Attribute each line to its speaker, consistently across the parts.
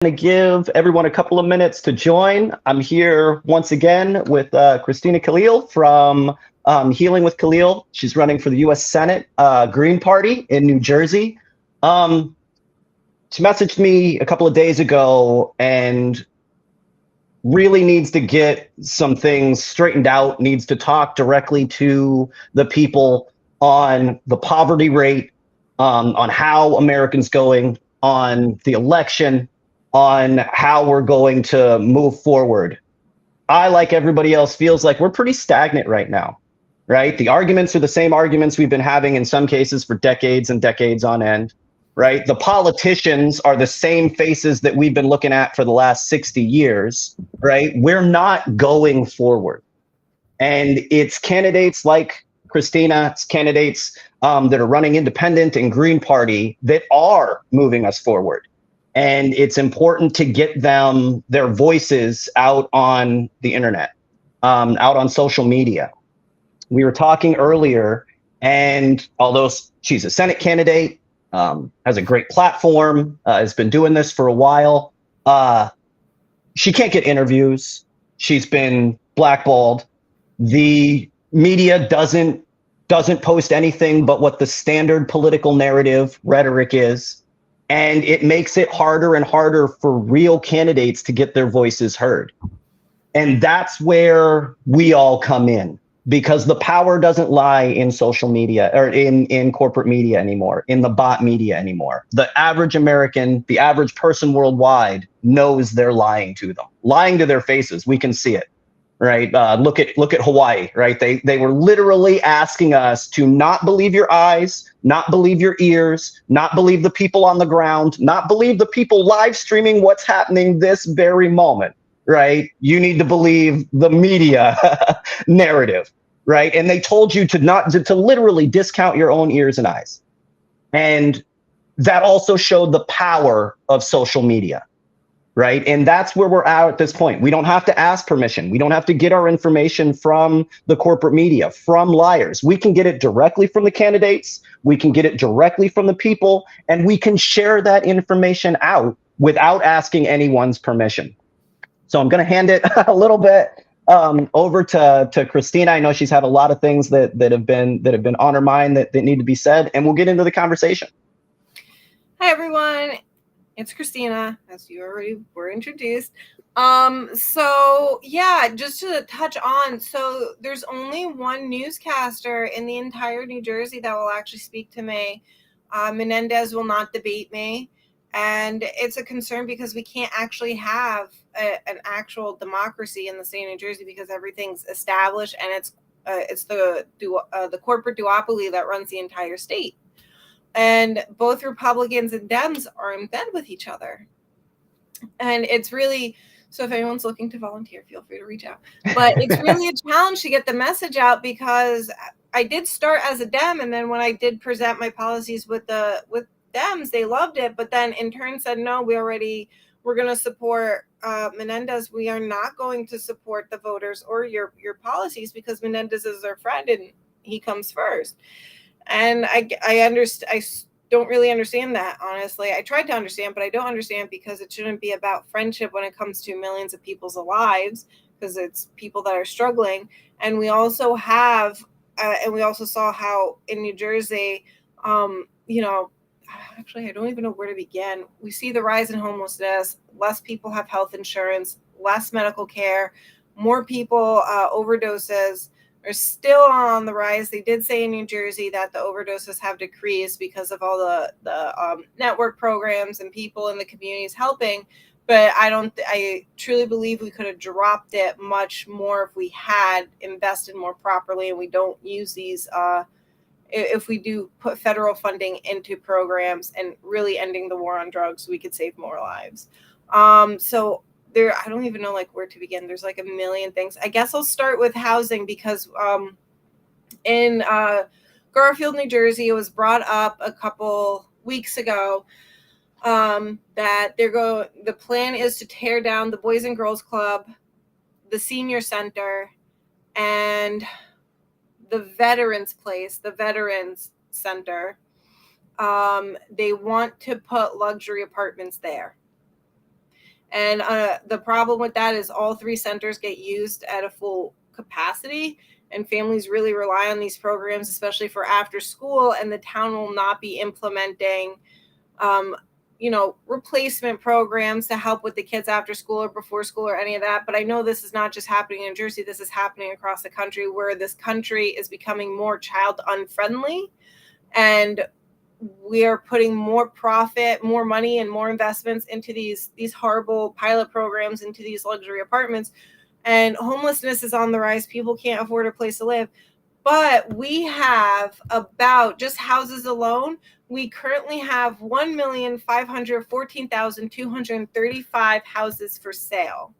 Speaker 1: going to give everyone a couple of minutes to join. I'm here once again with Christina Khalil from Healing with Khalil. She's running for the U.S. Senate Green Party in New Jersey. She messaged me a couple of days ago and really needs to get some things straightened out, needs to talk directly to the people on the poverty rate, on how Americans going, on the election, on how we're going to move forward. I, like everybody else, feels like we're pretty stagnant right now, right? The arguments are the same arguments we've been having in some cases for decades and decades on end, right? The politicians are the same faces that we've been looking at for the last 60 years, right? We're not going forward. And it's candidates like Christina, it's candidates that are running independent and Green Party that are moving us forward. And it's important to get them, their voices out on the internet, out on social media. We were talking earlier, and although she's a Senate candidate, has a great platform, has been doing this for a while, she can't get interviews. She's been blackballed. The media doesn't post anything but what the standard political narrative rhetoric is. And it makes it harder and harder for real candidates to get their voices heard. And that's where we all come in, because the power doesn't lie in social media or in corporate media anymore, in the bot media anymore. The average American, the average person worldwide knows they're lying to them, lying to their faces. We can see it. Right. Look at Hawaii. Right. They were literally asking us to not believe your eyes, not believe your ears, not believe the people on the ground, not believe the people live streaming what's happening this very moment. Right. You need to believe the media narrative. Right. And they told you to literally discount your own ears and eyes. And that also showed the power of social media. Right. And that's where we're at this point. We don't have to ask permission. We don't have to get our information from the corporate media, from liars. We can get it directly from the candidates. We can get it directly from the people, and we can share that information out without asking anyone's permission. So I'm going to hand it a little bit over to Christina. I know she's had a lot of things that have been on her mind that need to be said, and we'll get into the conversation.
Speaker 2: Hi, everyone. It's Christina, as you already were introduced. So yeah, just to touch on, so there's only one newscaster in the entire New Jersey that will actually speak to me. Menendez will not debate me. And it's a concern because we can't actually have an actual democracy in the state of New Jersey because everything's established, and it's the corporate duopoly that runs the entire state. And both Republicans and Dems are in bed with each other. And it's really, so if anyone's looking to volunteer, feel free to reach out. But it's really a challenge to get the message out, because I did start as a Dem, and then when I did present my policies with Dems, they loved it, but then in turn said, no, we're going to support Menendez. We are not going to support the voters or your policies because Menendez is their friend and he comes first. And I don't really understand that, honestly. I tried to understand, but I don't understand, because it shouldn't be about friendship when it comes to millions of people's lives, because it's people that are struggling. And we also have, and we also saw how in New Jersey, actually, I don't even know where to begin. We see the rise in homelessness, less people have health insurance, less medical care, more people overdoses. Are still on the rise. They did say in New Jersey that the overdoses have decreased because of all the network programs and people in the communities helping. But I truly believe we could have dropped it much more if we had invested more properly, and we don't use these. If we do put federal funding into programs and really ending the war on drugs, we could save more lives. So I don't even know where to begin. There's a million things. I guess I'll start with housing, because in Garfield, New Jersey, it was brought up a couple weeks ago that the plan is to tear down the Boys and Girls Club, the Senior Center, and the Veterans Place, the Veterans Center. They want to put luxury apartments there. And the problem with that is all 3 centers get used at a full capacity, and families really rely on these programs, especially for after school, and the town will not be implementing replacement programs to help with the kids after school or before school or any of that. But I know this is not just happening in Jersey. This is happening across the country, where this country is becoming more child unfriendly, and we are putting more profit, more money, and more investments into these horrible pilot programs, into these luxury apartments. And homelessness is on the rise. People can't afford a place to live. But we have about, just houses alone, we currently have 1,514,235 houses for sale.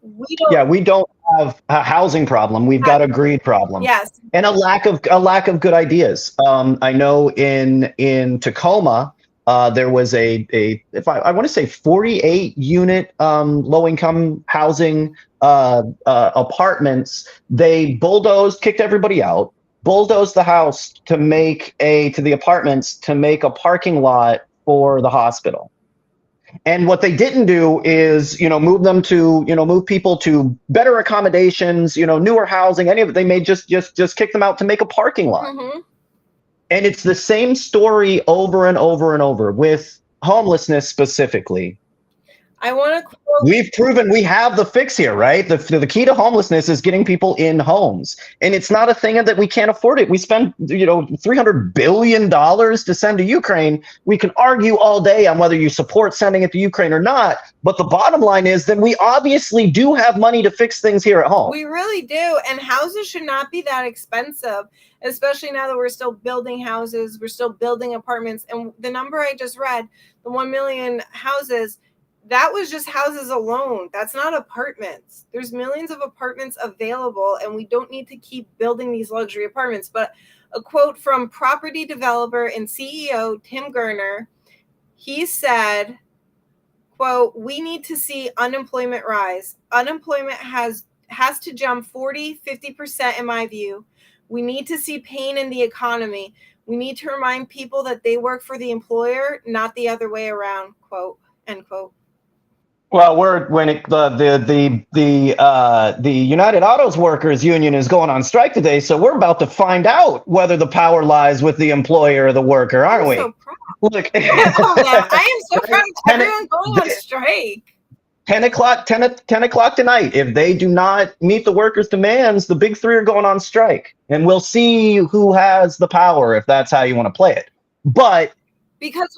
Speaker 1: We don't have a housing problem. We've got a greed problem.
Speaker 2: Yes.
Speaker 1: And a lack of good ideas. I know in Tacoma, there was I want to say 48 unit low income housing apartments. They kicked everybody out, bulldozed the house to the apartments to make a parking lot for the hospital. And what they didn't do is, move people to better accommodations, newer housing, any of it. They may just kick them out to make a parking lot.
Speaker 2: Mm-hmm.
Speaker 1: And it's the same story over and over and over with homelessness specifically.
Speaker 2: I want to quote.
Speaker 1: We've proven we have the fix here, right? The key to homelessness is getting people in homes. And it's not a thing that we can't afford it. We spend, $300 billion to send to Ukraine. We can argue all day on whether you support sending it to Ukraine or not. But the bottom line is that we obviously do have money to fix things here at home.
Speaker 2: We really do. And houses should not be that expensive, especially now that we're still building houses. We're still building apartments. And the number I just read, the 1 million houses, that was just houses alone. That's not apartments. There's millions of apartments available, and we don't need to keep building these luxury apartments. But a quote from property developer and CEO Tim Gurner, he said, quote, "We need to see unemployment rise. Unemployment has to jump 40-50% in my view. We need to see pain in the economy. We need to remind people that they work for the employer, not the other way around," quote, end quote.
Speaker 1: Well, the United Autos Workers Union is going on strike today, so we're about to find out whether the power lies with the employer or the worker, aren't we?
Speaker 2: So proud.
Speaker 1: Look,
Speaker 2: I am so proud of everyone going on strike.
Speaker 1: 10 o'clock tonight. If they do not meet the workers' demands, the big three are going on strike, and we'll see who has the power if that's how you want to play it. But
Speaker 2: because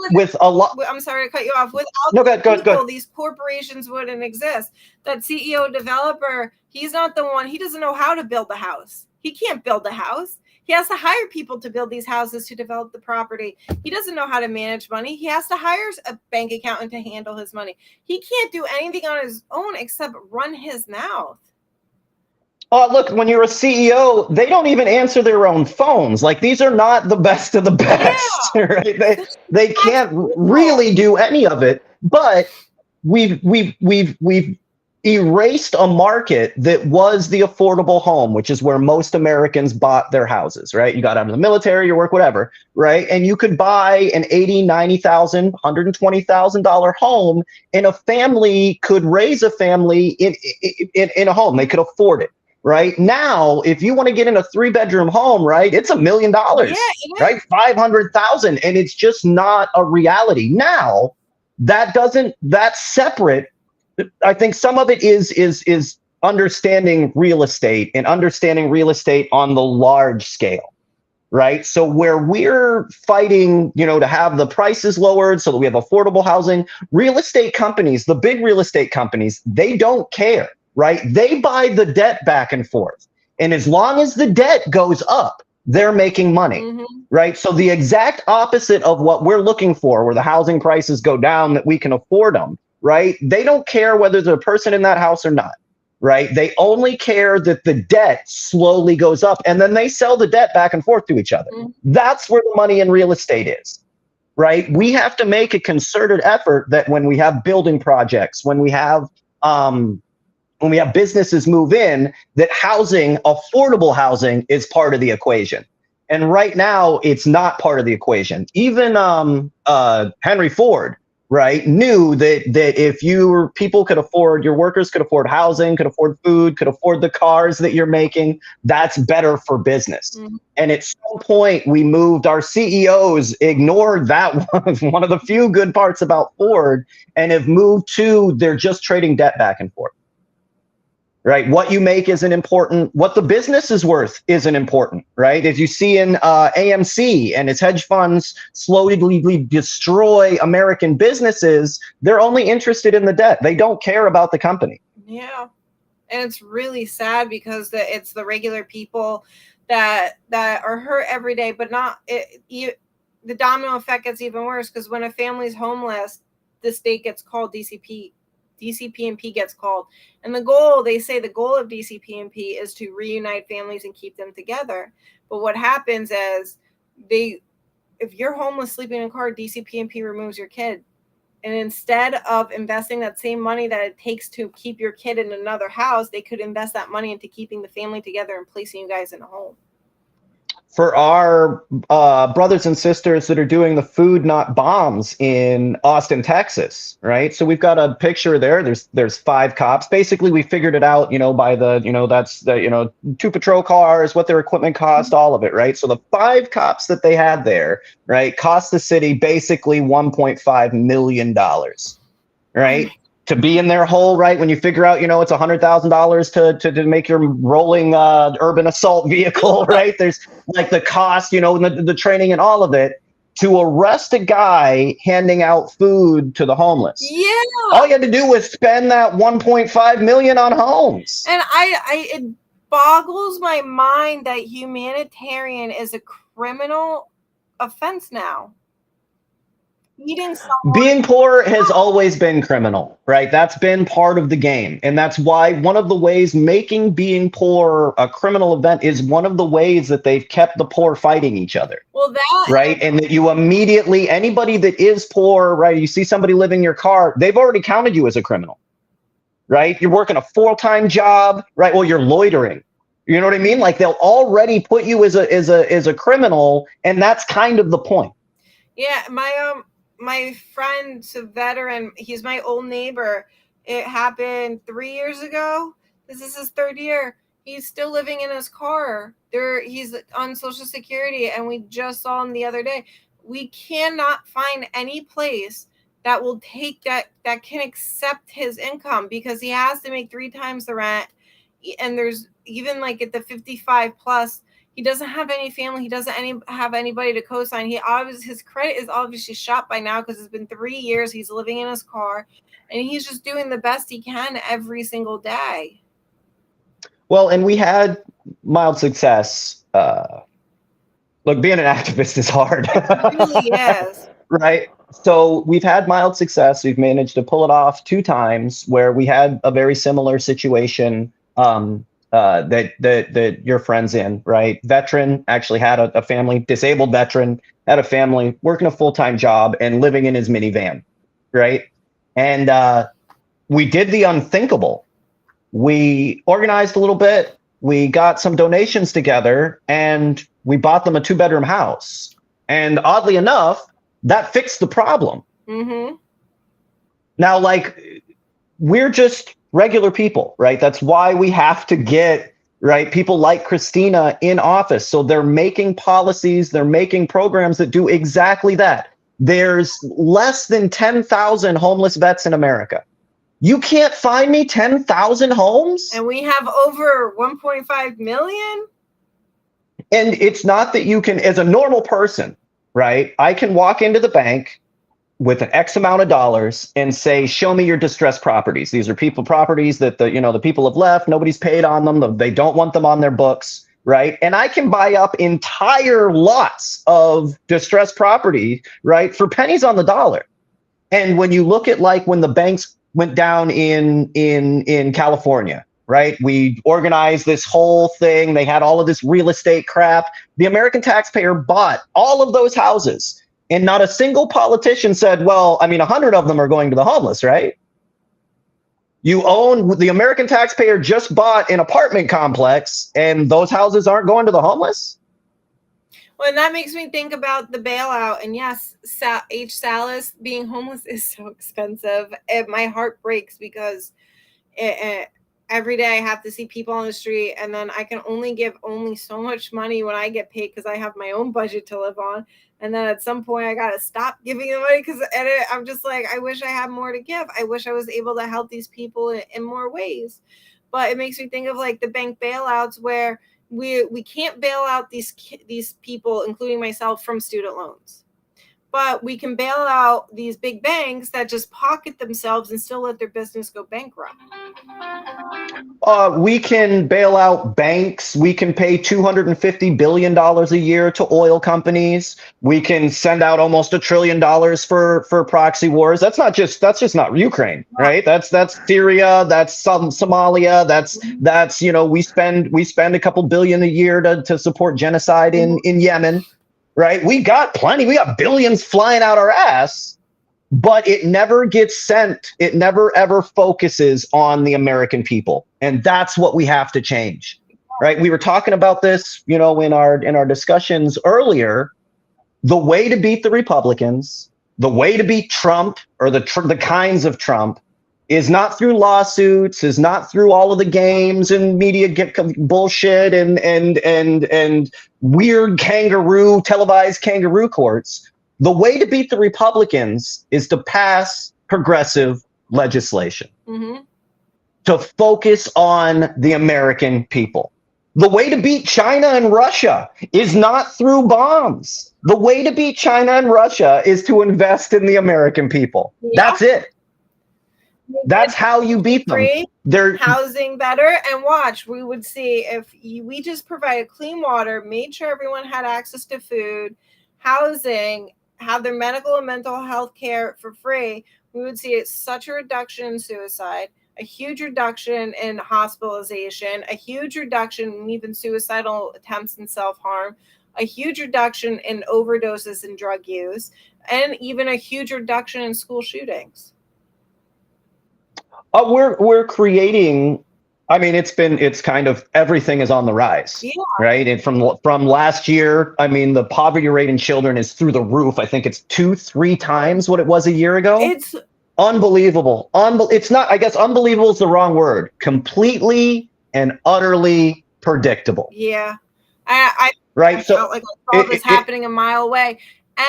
Speaker 2: I'm sorry to cut you off. Without these corporations wouldn't exist. That CEO developer, he's not the one. He doesn't know how to build a house. He can't build a house. He has to hire people to build these houses, to develop the property. He doesn't know how to manage money. He has to hire a bank accountant to handle his money. He can't do anything on his own except run his mouth.
Speaker 1: Oh, look, when you're a CEO, they don't even answer their own phones. Like, these are not the best of the best, yeah. Right? They can't really do any of it. But we've erased a market that was the affordable home, which is where most Americans bought their houses, right? You got out of the military, your work, whatever, right? And you could buy an $80,000, $90,000, $120,000 home, and a family could raise a family in a home. They could afford it. Right now, if you want to get in a 3-bedroom home, right, it's $1 million, right? 500,000, and it's just not a reality. Now, that's separate. I think some of it is understanding real estate and understanding real estate on the large scale, right? So where we're fighting, to have the prices lowered so that we have affordable housing, real estate companies, the big real estate companies, they don't care. Right? They buy the debt back and forth. And as long as the debt goes up, they're making money, right? So the exact opposite of what we're looking for, where the housing prices go down, that we can afford them, right? They don't care whether there's a person in that house or not, right? They only care that the debt slowly goes up, and then they sell the debt back and forth to each other. That's where the money in real estate is, right? We have to make a concerted effort that when we have building projects, when we have businesses move in, that housing, affordable housing, is part of the equation. And right now, it's not part of the equation. Even Henry Ford, right, knew that if people could afford, your workers could afford housing, could afford food, could afford the cars that you're making, that's better for business.
Speaker 2: Mhm.
Speaker 1: And at some point, we moved, our CEOs ignored that one of the few good parts about Ford, and have moved to they're just trading debt back and forth. Right, what you make isn't important. What the business is worth isn't important. Right, as you see in AMC and its hedge funds slowly destroy American businesses, they're only interested in the debt. They don't care about the company.
Speaker 2: Yeah, and it's really sad because it's the regular people that are hurt every day, but not it. The domino effect gets even worse because when a family's homeless, the state gets called DCP&P gets called. And they say the goal of DCP&P is to reunite families and keep them together. But what happens is if you're homeless sleeping in a car, DCP&P removes your kid. And instead of investing that same money that it takes to keep your kid in another house, they could invest that money into keeping the family together and placing you guys in a home.
Speaker 1: For our brothers and sisters that are doing the Food Not Bombs in Austin, Texas, right? So we've got a picture there. There's 5 cops. Basically, we figured it out, by that's the, 2 patrol cars, what their equipment cost, all of it, right? So the 5 cops that they had there, right, cost the city basically $1.5 million, right? To be in their hole, right? When you figure out, it's $100,000 to make your rolling urban assault vehicle, right? There's like the cost, the training and all of it, to arrest a guy handing out food to the homeless.
Speaker 2: Yeah.
Speaker 1: All you had to do was spend that 1.5 million on homes.
Speaker 2: And it boggles my mind that humanitarian is a criminal offense now.
Speaker 1: Being poor has always been criminal, right? That's been part of the game. And that's why one of the ways making being poor a criminal event is one of the ways that they've kept the poor fighting each other.
Speaker 2: Well,
Speaker 1: right. And that you immediately, anybody that is poor, right, you see somebody living in your car, they've already counted you as a criminal, right? You're working a full-time job, right? Well, you're loitering. You know what I mean? Like they'll already put you as a criminal, and that's kind of the point.
Speaker 2: Yeah, my friend's a veteran. He's my old neighbor. It happened 3 years ago. This is his 3rd year. He's still living in his car. He's on Social Security, and we just saw him the other day. We cannot find any place that will take that can accept his income because he has to make 3 times the rent. And there's even like at the 55 plus, he doesn't have any family. He doesn't have anybody to co-sign. His credit is obviously shot by now because it's been 3 years. He's living in his car, and he's just doing the best he can every single day.
Speaker 1: Well, and we had mild success. Look, being an activist is hard.
Speaker 2: It really is.
Speaker 1: Right. So we've had mild success. We've managed to pull it off 2 times where we had a very similar situation. That your friend's in, right? Veteran actually had a family, disabled veteran, had a family, working a full-time job and living in his minivan, right? And we did the unthinkable. We organized a little bit. We got some donations together and we bought them a 2-bedroom house. And oddly enough, that fixed the problem.
Speaker 2: Mm-hmm.
Speaker 1: Now, like, we're just regular people, right? That's why we have to get, right, people like Christina in office. So they're making policies, they're making programs that do exactly that. There's less than 10,000 homeless vets in America. You can't find me 10,000 homes?
Speaker 2: And we have over 1.5 million?
Speaker 1: And it's not that you can, as a normal person, right, I can walk into the bank with an X amount of dollars and say, show me your distressed properties. These are properties that the people have left. Nobody's paid on them. They don't want them on their books, right? And I can buy up entire lots of distressed property, right, for pennies on the dollar. And when you look at like when the banks went down in California, right? We organized this whole thing. They had all of this real estate crap. The American taxpayer bought all of those houses. And not a single politician said, well, I mean, 100 of them are going to the homeless, right? The American taxpayer just bought an apartment complex and those houses aren't going to the homeless?
Speaker 2: Well, and that makes me think about the bailout. And yes, H. Salas being homeless is so expensive. My heart breaks because every day I have to see people on the street, and then I can only give only so much money when I get paid because I have my own budget to live on. And then at some point I got to stop giving the money because I'm just like, I wish I had more to give. I wish I was able to help these people in more ways. But it makes me think of like the bank bailouts where we can't bail out these people, including myself, from student loans. But we can bail out these big banks that just pocket themselves and still let their business go bankrupt.
Speaker 1: We can bail out banks. We can pay $250 billion a year to oil companies. We can send out almost $1 trillion for proxy wars. That's just not Ukraine, right? That's Syria. That's Somalia. That's we spend a couple billion a year to support genocide in Yemen, right? We got plenty. We got billions flying out our ass. But it never gets sent. It never ever focuses on the American people, and that's what we have to change, right? We were talking about this, in our discussions earlier. The way to beat the Republicans, the way to beat Trump or the kinds of Trump, is not through lawsuits, is not through all of the games and media bullshit and weird televised kangaroo courts. The way to beat the Republicans is to pass progressive legislation, to focus on the American people. The way to beat China and Russia is not through bombs. The way to beat China and Russia is to invest in the American people. Yeah. That's it. That's how you beat them.
Speaker 2: They're housing better, and watch, we would see if we just provided clean water, made sure everyone had access to food, housing, have their medical and mental health care for free, we would see such a reduction in suicide, a huge reduction in hospitalization, a huge reduction in even suicidal attempts and self-harm, a huge reduction in overdoses and drug use, and even a huge reduction in school shootings.
Speaker 1: We're creating. I mean, it's kind of everything is on the rise, right? And from last year, I mean, the poverty rate in children is through the roof. I think it's 2-3 times what it was a year ago.
Speaker 2: It's
Speaker 1: unbelievable. It's not. I guess unbelievable is the wrong word. Completely and utterly predictable.
Speaker 2: Yeah, I
Speaker 1: right.
Speaker 2: I felt like I saw this happening a mile away,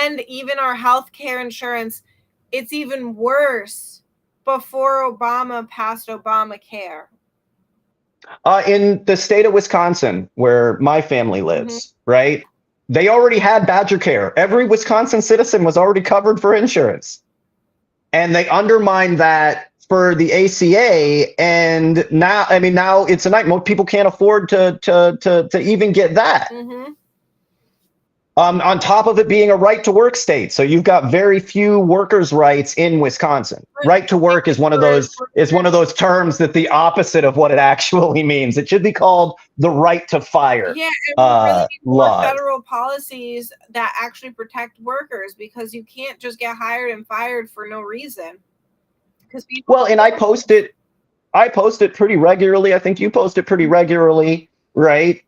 Speaker 2: and even our health care insurance, it's even worse before Obama passed Obamacare.
Speaker 1: In the state of Wisconsin, where my family lives, right? They already had Badger Care. Every Wisconsin citizen was already covered for insurance. And they undermined that for the ACA. And now it's a night. Most people can't afford to even get that. On top of it being a right to work state. So you've got very few workers' rights in Wisconsin. Right to work is one of those terms that the opposite of what it actually means. It should be called the right to fire.
Speaker 2: Yeah, and we really need more federal policies that actually protect workers, because you can't just get hired and fired for no reason.
Speaker 1: And I post it pretty regularly. I think you post it pretty regularly, right?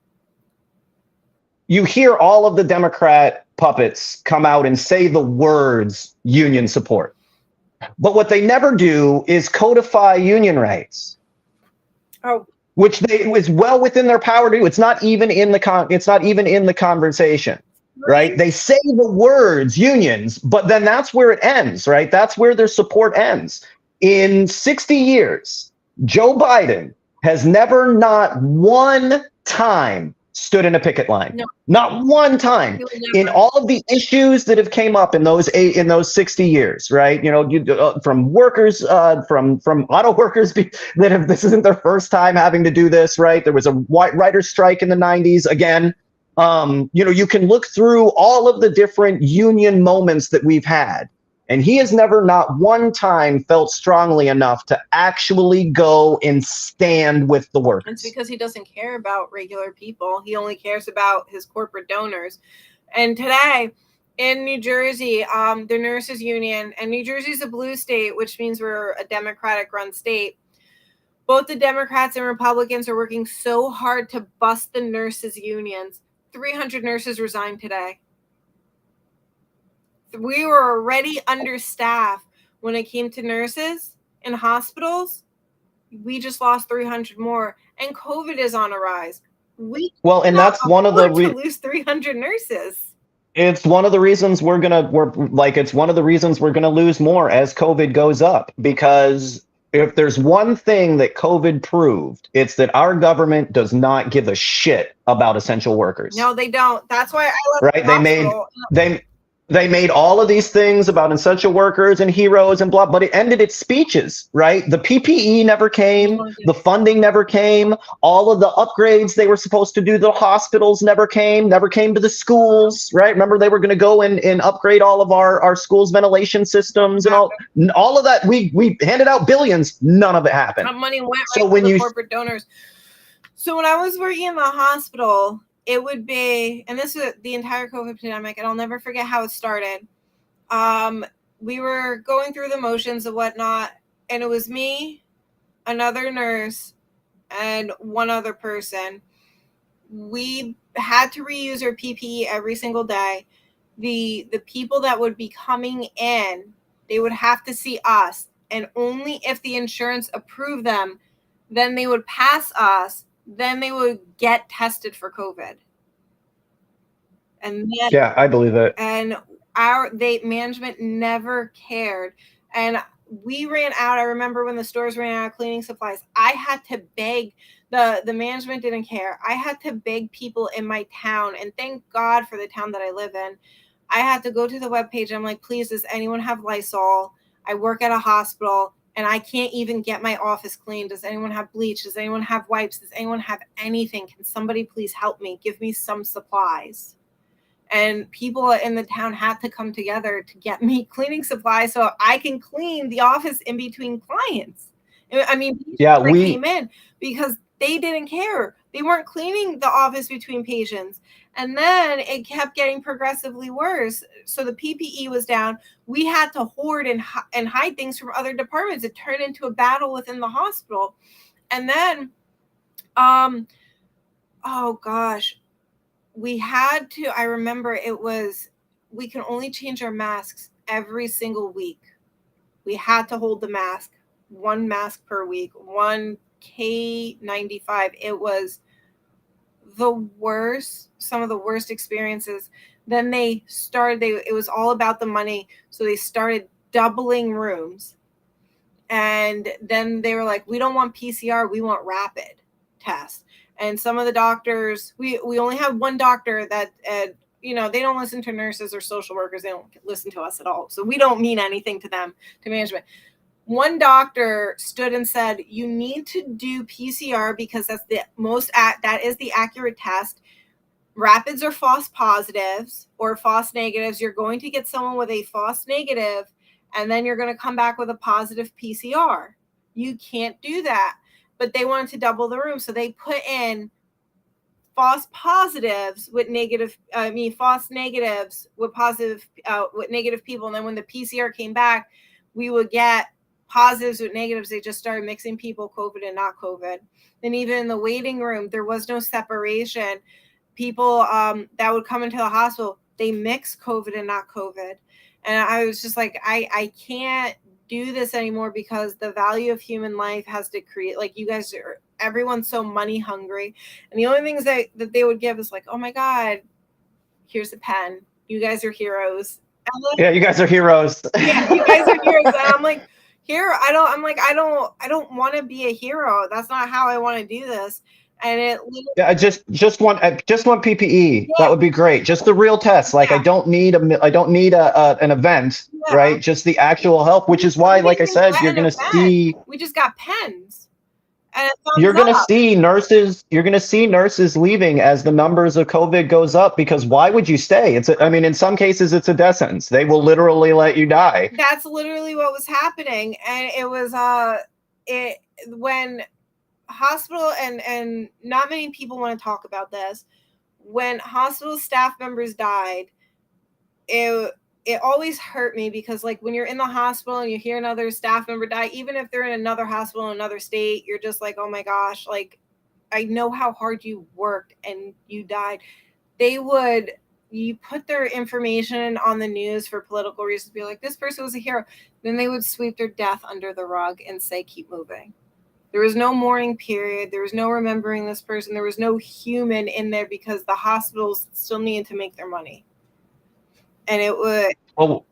Speaker 1: You hear all of the Democrat puppets come out and say the words union support. But what they never do is codify union rights. Which is well within their power to do. It's not even in the conversation. Right? They say the words unions, but then that's where it ends, right? That's where their support ends. In 60 years, Joe Biden has never, not one time, stood in a picket line. No. Not one time in all of the issues that have came up in those 60 years, right? From workers, from auto workers that have, this isn't their first time having to do this, right? There was a writer's strike in the 90s again. You can look through all of the different union moments that we've had. And he has never, not one time, felt strongly enough to actually go and stand with the workers.
Speaker 2: It's because he doesn't care about regular people. He only cares about his corporate donors. And today in New Jersey, the nurses union, and New Jersey's a blue state, which means we're a Democratic-run state. Both the Democrats and Republicans are working so hard to bust the nurses unions. 300 nurses resigned today. We were already understaffed when it came to nurses in hospitals. We just lost 300 more, and COVID is on a rise. We
Speaker 1: and that's one of the
Speaker 2: to lose 300 nurses.
Speaker 1: It's one of the reasons we're gonna lose more as COVID goes up, because if there's one thing that COVID proved, it's that our government does not give a shit about essential workers.
Speaker 2: No, they don't. That's why I left
Speaker 1: right? They made all of these things about essential workers and heroes and blah, but it ended its speeches, right? The PPE never came, the funding never came, all of the upgrades they were supposed to do to the hospitals never came to the schools, right? Remember, they were going to go and upgrade all of our schools' ventilation systems and all of that. We handed out billions, none of it happened.
Speaker 2: That money went right to the corporate donors. So when I was working in the hospital, it would be, and this is the entire COVID pandemic, and I'll never forget how it started. We were going through the motions and whatnot, and it was me, another nurse, and one other person. We had to reuse our PPE every single day. The people that would be coming in, they would have to see us, and only if the insurance approved them, then they would pass us. Then they would get tested for COVID. And then,
Speaker 1: yeah, I believe it.
Speaker 2: And management never cared. And we ran out. I remember when the stores ran out of cleaning supplies, I had to beg. The management didn't care. I had to beg people in my town, and thank God for the town that I live in. I had to go to the webpage. I'm like, please, does anyone have Lysol? I work at a hospital, and I can't even get my office clean. Does anyone have bleach? Does anyone have wipes? Does anyone have anything? Can somebody please help me? Give me some supplies. And people in the town had to come together to get me cleaning supplies so I can clean the office in between clients. I mean, we came in because they didn't care. They weren't cleaning the office between patients. And then it kept getting progressively worse. So the PPE was down. We had to hoard and hide things from other departments. It turned into a battle within the hospital. And then, oh gosh, we had to, I remember it was, we can only change our masks every single week. We had to hold the mask, one mask per week, one K95. It was the worst, some of the worst experiences. Then they started, it was all about the money. So they started doubling rooms. And then they were like, we don't want PCR, we want rapid test. And some of the doctors, we only have one doctor that, they don't listen to nurses or social workers. They don't listen to us at all. So we don't mean anything to them, to management. One doctor stood and said, you need to do PCR because that's that is the accurate test. Rapids are false positives or false negatives. You're going to get someone with a false negative, and then you're going to come back with a positive PCR. You can't do that. But they wanted to double the room. So they put in false negatives with negative people. And then when the PCR came back, we would get positives with negatives. They just started mixing people, COVID and not COVID. And even in the waiting room, there was no separation. People that would come into the hospital, they mix COVID and not COVID. And I was just like, I can't do this anymore because the value of human life has decreased. Like, you guys are, everyone's so money hungry. And the only things that they would give is like, oh my God, here's a pen. You guys are heroes.
Speaker 1: Yeah, you guys are heroes.
Speaker 2: Yeah, you guys are heroes. And I'm like, I don't want to be a hero. That's not how I want to do this. And it
Speaker 1: just want PPE. Yeah. That would be great. Just the real test. Like, I don't need an event, right? Just the actual help, which is why, like I said, you're going to see.
Speaker 2: We just got pens.
Speaker 1: And you're going to see nurses. You're going to see nurses leaving as the numbers of COVID goes up, because why would you stay? In some cases, it's a death sentence. They will literally let you die.
Speaker 2: That's literally what was happening, and it was when hospital and not many people want to talk about this. When hospital staff members died, it always hurt me, because like when you're in the hospital and you hear another staff member die, even if they're in another hospital in another state, you're just like, oh my gosh, like, I know how hard you worked and you died. you put their information on the news for political reasons, be like, this person was a hero. Then they would sweep their death under the rug and say, keep moving. There was no mourning period. There was no remembering this person. There was no human in there because the hospitals still needed to make their money. And it would.
Speaker 1: Well,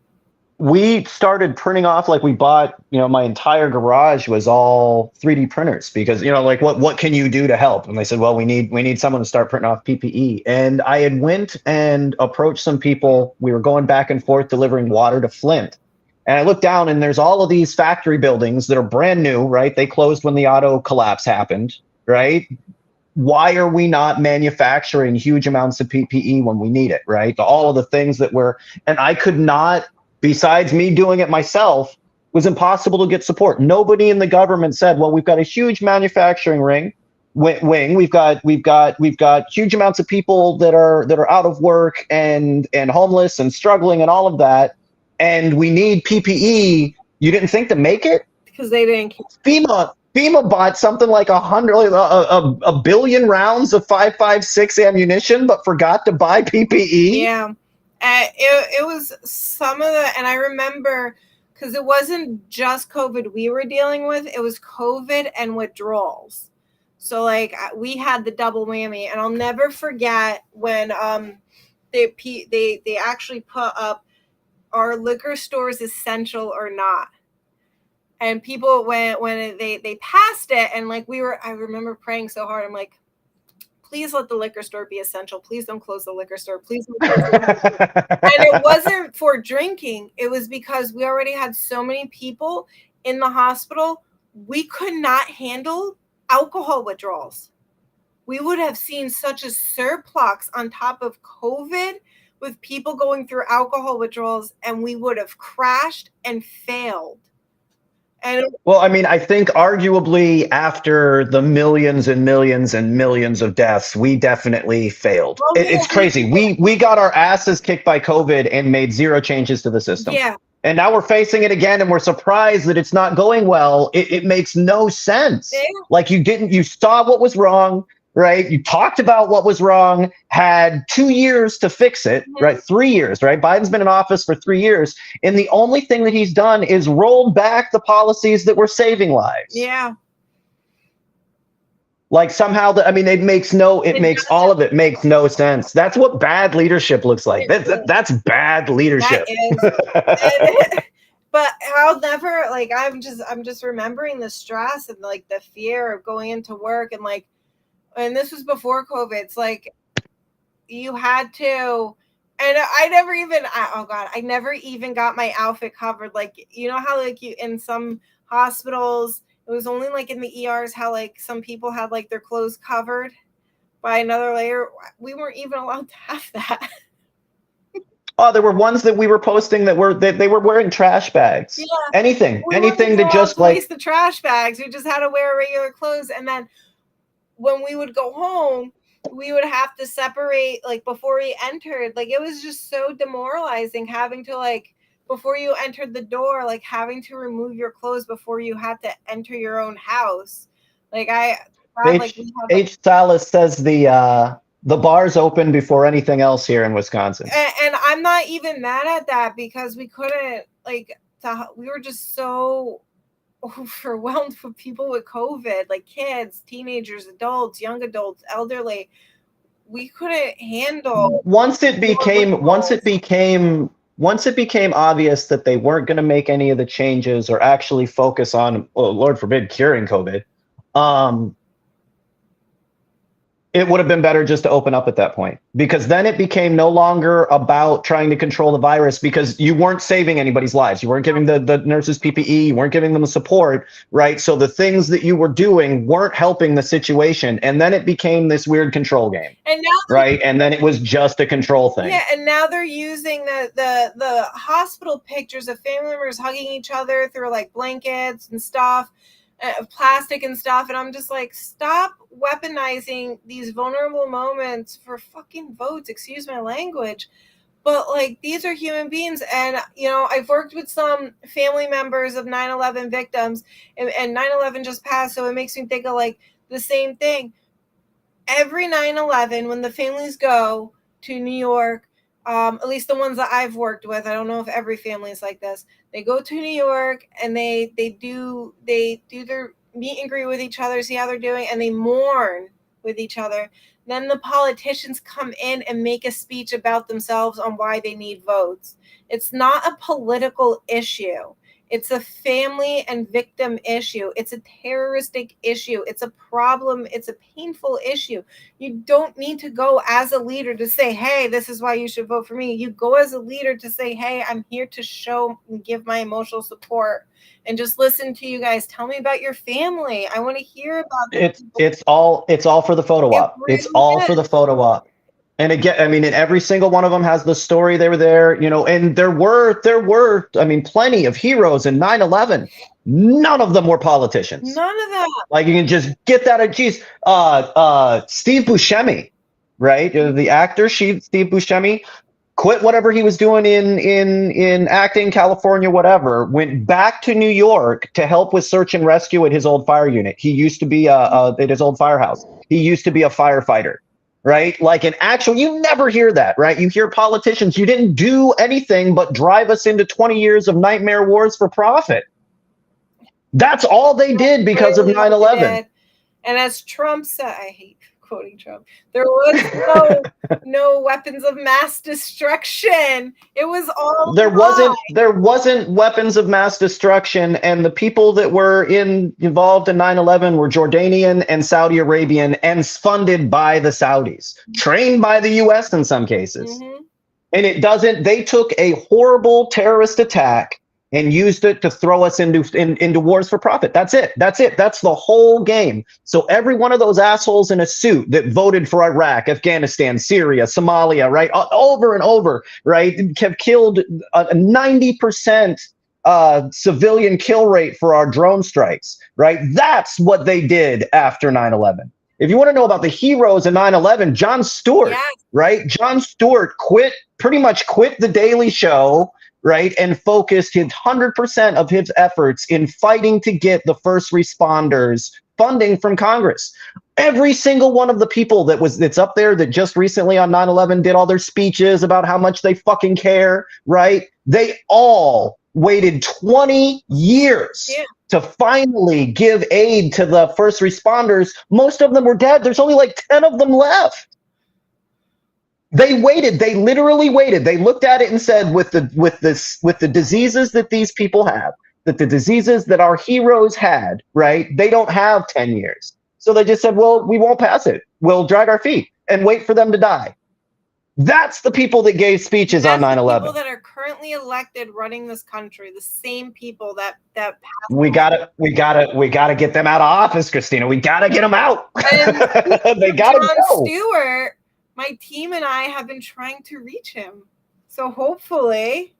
Speaker 1: we started printing off, like we bought, my entire garage was all 3D printers because, like what can you do to help? And they said, well, we need someone to start printing off PPE. And I had went and approached some people. We were going back and forth delivering water to Flint. And I looked down and there's all of these factory buildings that are brand new, right? They closed when the auto collapse happened, right? Why are we not manufacturing huge amounts of PPE when we need it, right? All of the things that and I could not, besides me doing it myself, was impossible to get support. Nobody in the government said, well, we've got a huge manufacturing wing. We've got huge amounts of people that are out of work and homeless and struggling and all of that. And we need PPE. You didn't think to make it?
Speaker 2: Because they didn't.
Speaker 1: FEMA bought something like a billion rounds of 5.56 ammunition, but forgot to buy PPE.
Speaker 2: Yeah. It was some of the, and I remember, because it wasn't just COVID we were dealing with, it was COVID and withdrawals. So like we had the double whammy, and I'll never forget when they actually put up, are liquor stores essential or not? And people when they passed it, and like I remember praying so hard. I'm like, please let the liquor store be essential. Please don't close the liquor store. Please don't close the liquor store. And it wasn't for drinking. It was because we already had so many people in the hospital. We could not handle alcohol withdrawals. We would have seen such a surplus on top of COVID with people going through alcohol withdrawals, and we would have crashed and failed.
Speaker 1: Well, I mean, I think arguably after the millions and millions and millions of deaths, we definitely failed. Well, it's crazy. We got our asses kicked by COVID and made zero changes to the system.
Speaker 2: Yeah.
Speaker 1: And now we're facing it again, and we're surprised that it's not going well. It makes no sense. Yeah. Like you saw what was wrong, right? You talked about what was wrong, had 2 years to fix it, right? 3 years, right? Biden's been in office for 3 years. And the only thing that he's done is rolled back the policies that were saving lives.
Speaker 2: Yeah.
Speaker 1: Like somehow, it makes all of it makes no sense. That's what bad leadership looks like. That's bad leadership.
Speaker 2: That is. But I'll never, like, I'm just remembering the stress and like the fear of going into work, and this was before COVID. It's like you had to, and I never even got my outfit covered. Like, you know how like you in some hospitals, it was only like in the ERs how like some people had like their clothes covered by another layer. We weren't even allowed to have that.
Speaker 1: Oh, there were ones that we were posting that they were wearing trash bags. Yeah. Anything to just like
Speaker 2: the trash bags. We just had to wear regular clothes, and then when we would go home, we would have to separate, like before we entered. Like it was just so demoralizing having to, like, before you entered the door, like having to remove your clothes before you had to enter your own house. Like
Speaker 1: H. Salas says the bar's open before anything else here in Wisconsin.
Speaker 2: And I'm not even mad at that because we couldn't, we were just so overwhelmed with people with COVID, like kids, teenagers, adults, young adults, elderly. We couldn't handle.
Speaker 1: Once it became obvious that they weren't going to make any of the changes or actually focus on, Lord forbid, curing COVID, it would have been better just to open up at that point, because then it became no longer about trying to control the virus, because you weren't saving anybody's lives. You weren't giving the nurses PPE. You weren't giving them the support, right? So the things that you were doing weren't helping the situation. And then it became this weird control game.
Speaker 2: And now,
Speaker 1: right? And then it was just a control thing.
Speaker 2: Yeah, and now they're using the hospital pictures of family members hugging each other through like blankets and stuff. Plastic and stuff, and I'm just like, stop weaponizing these vulnerable moments for fucking votes. Excuse my language, but like, these are human beings. And I've worked with some family members of 9/11 victims, and 9/11 just passed, so it makes me think of like the same thing. Every 9/11, when the families go, to New York. At least the ones that I've worked with. I don't know if every family is like this. They go to New York and they do their meet and greet with each other, see how they're doing, and they mourn with each other. Then the politicians come in and make a speech about themselves on why they need votes. It's not a political issue. It's a family and victim issue. It's a terroristic issue. It's a problem. It's a painful issue. You don't need to go as a leader to say, hey, this is why you should vote for me. You go as a leader to say, hey, I'm here to show and give my emotional support and just listen to you guys. Tell me about your family. I want to hear about
Speaker 1: it's all for the photo op.
Speaker 2: really
Speaker 1: It's all for the photo op. And again, I mean, and every single one of them has the story. They were there, you know, and there were, I mean, plenty of heroes in 9/11. None of them were politicians.
Speaker 2: None of that.
Speaker 1: Like, you can just get that. Geez, Steve Buscemi, right? The actor, Steve Buscemi, quit whatever he was doing in acting, California, whatever, went back to New York to help with search and rescue at his old fire unit. He used to be at his old firehouse. He used to be a firefighter. Right? Like an actual, you never hear that, right? You hear politicians, you didn't do anything but drive us into 20 years of nightmare wars for profit. That's all they did because of 9/11.
Speaker 2: And as Trump said, I hate quoting Trump, there was no weapons of mass destruction. It was all
Speaker 1: there wasn't weapons of mass destruction, and the people that were involved in 9/11 were Jordanian and Saudi Arabian and funded by the Saudis, trained by the US in some cases.
Speaker 2: Mm-hmm.
Speaker 1: And they took a horrible terrorist attack and used it to throw us into wars for profit. That's it. That's the whole game. So every one of those assholes in a suit that voted for Iraq, Afghanistan, Syria, Somalia, right, over and over, right, have killed a 90% civilian kill rate for our drone strikes, right? That's what they did after 9/11. If you want to know about the heroes in 9/11, Jon Stewart, right? Jon Stewart pretty much quit The Daily Show, right, and focused his 100% of his efforts in fighting to get the first responders funding from Congress. Every single one of the people that's up there that just recently on 9/11 did all their speeches about how much they fucking care, right? They all waited 20 years to finally give aid to the first responders. Most of them were dead. There's only like 10 of them left. They waited. They literally waited. They looked at it and said, with the diseases that these people have, that the diseases that our heroes had, right? They don't have 10 years. So they just said, well, we won't pass it. We'll drag our feet and wait for them to die. That's the people that gave speeches on 9/11.
Speaker 2: People that are currently elected running this country, the same people that passed.
Speaker 1: We gotta get them out of office, Christina. We gotta get them out. They gotta go.
Speaker 2: Jon Stewart, my team and I have been trying to reach him. So hopefully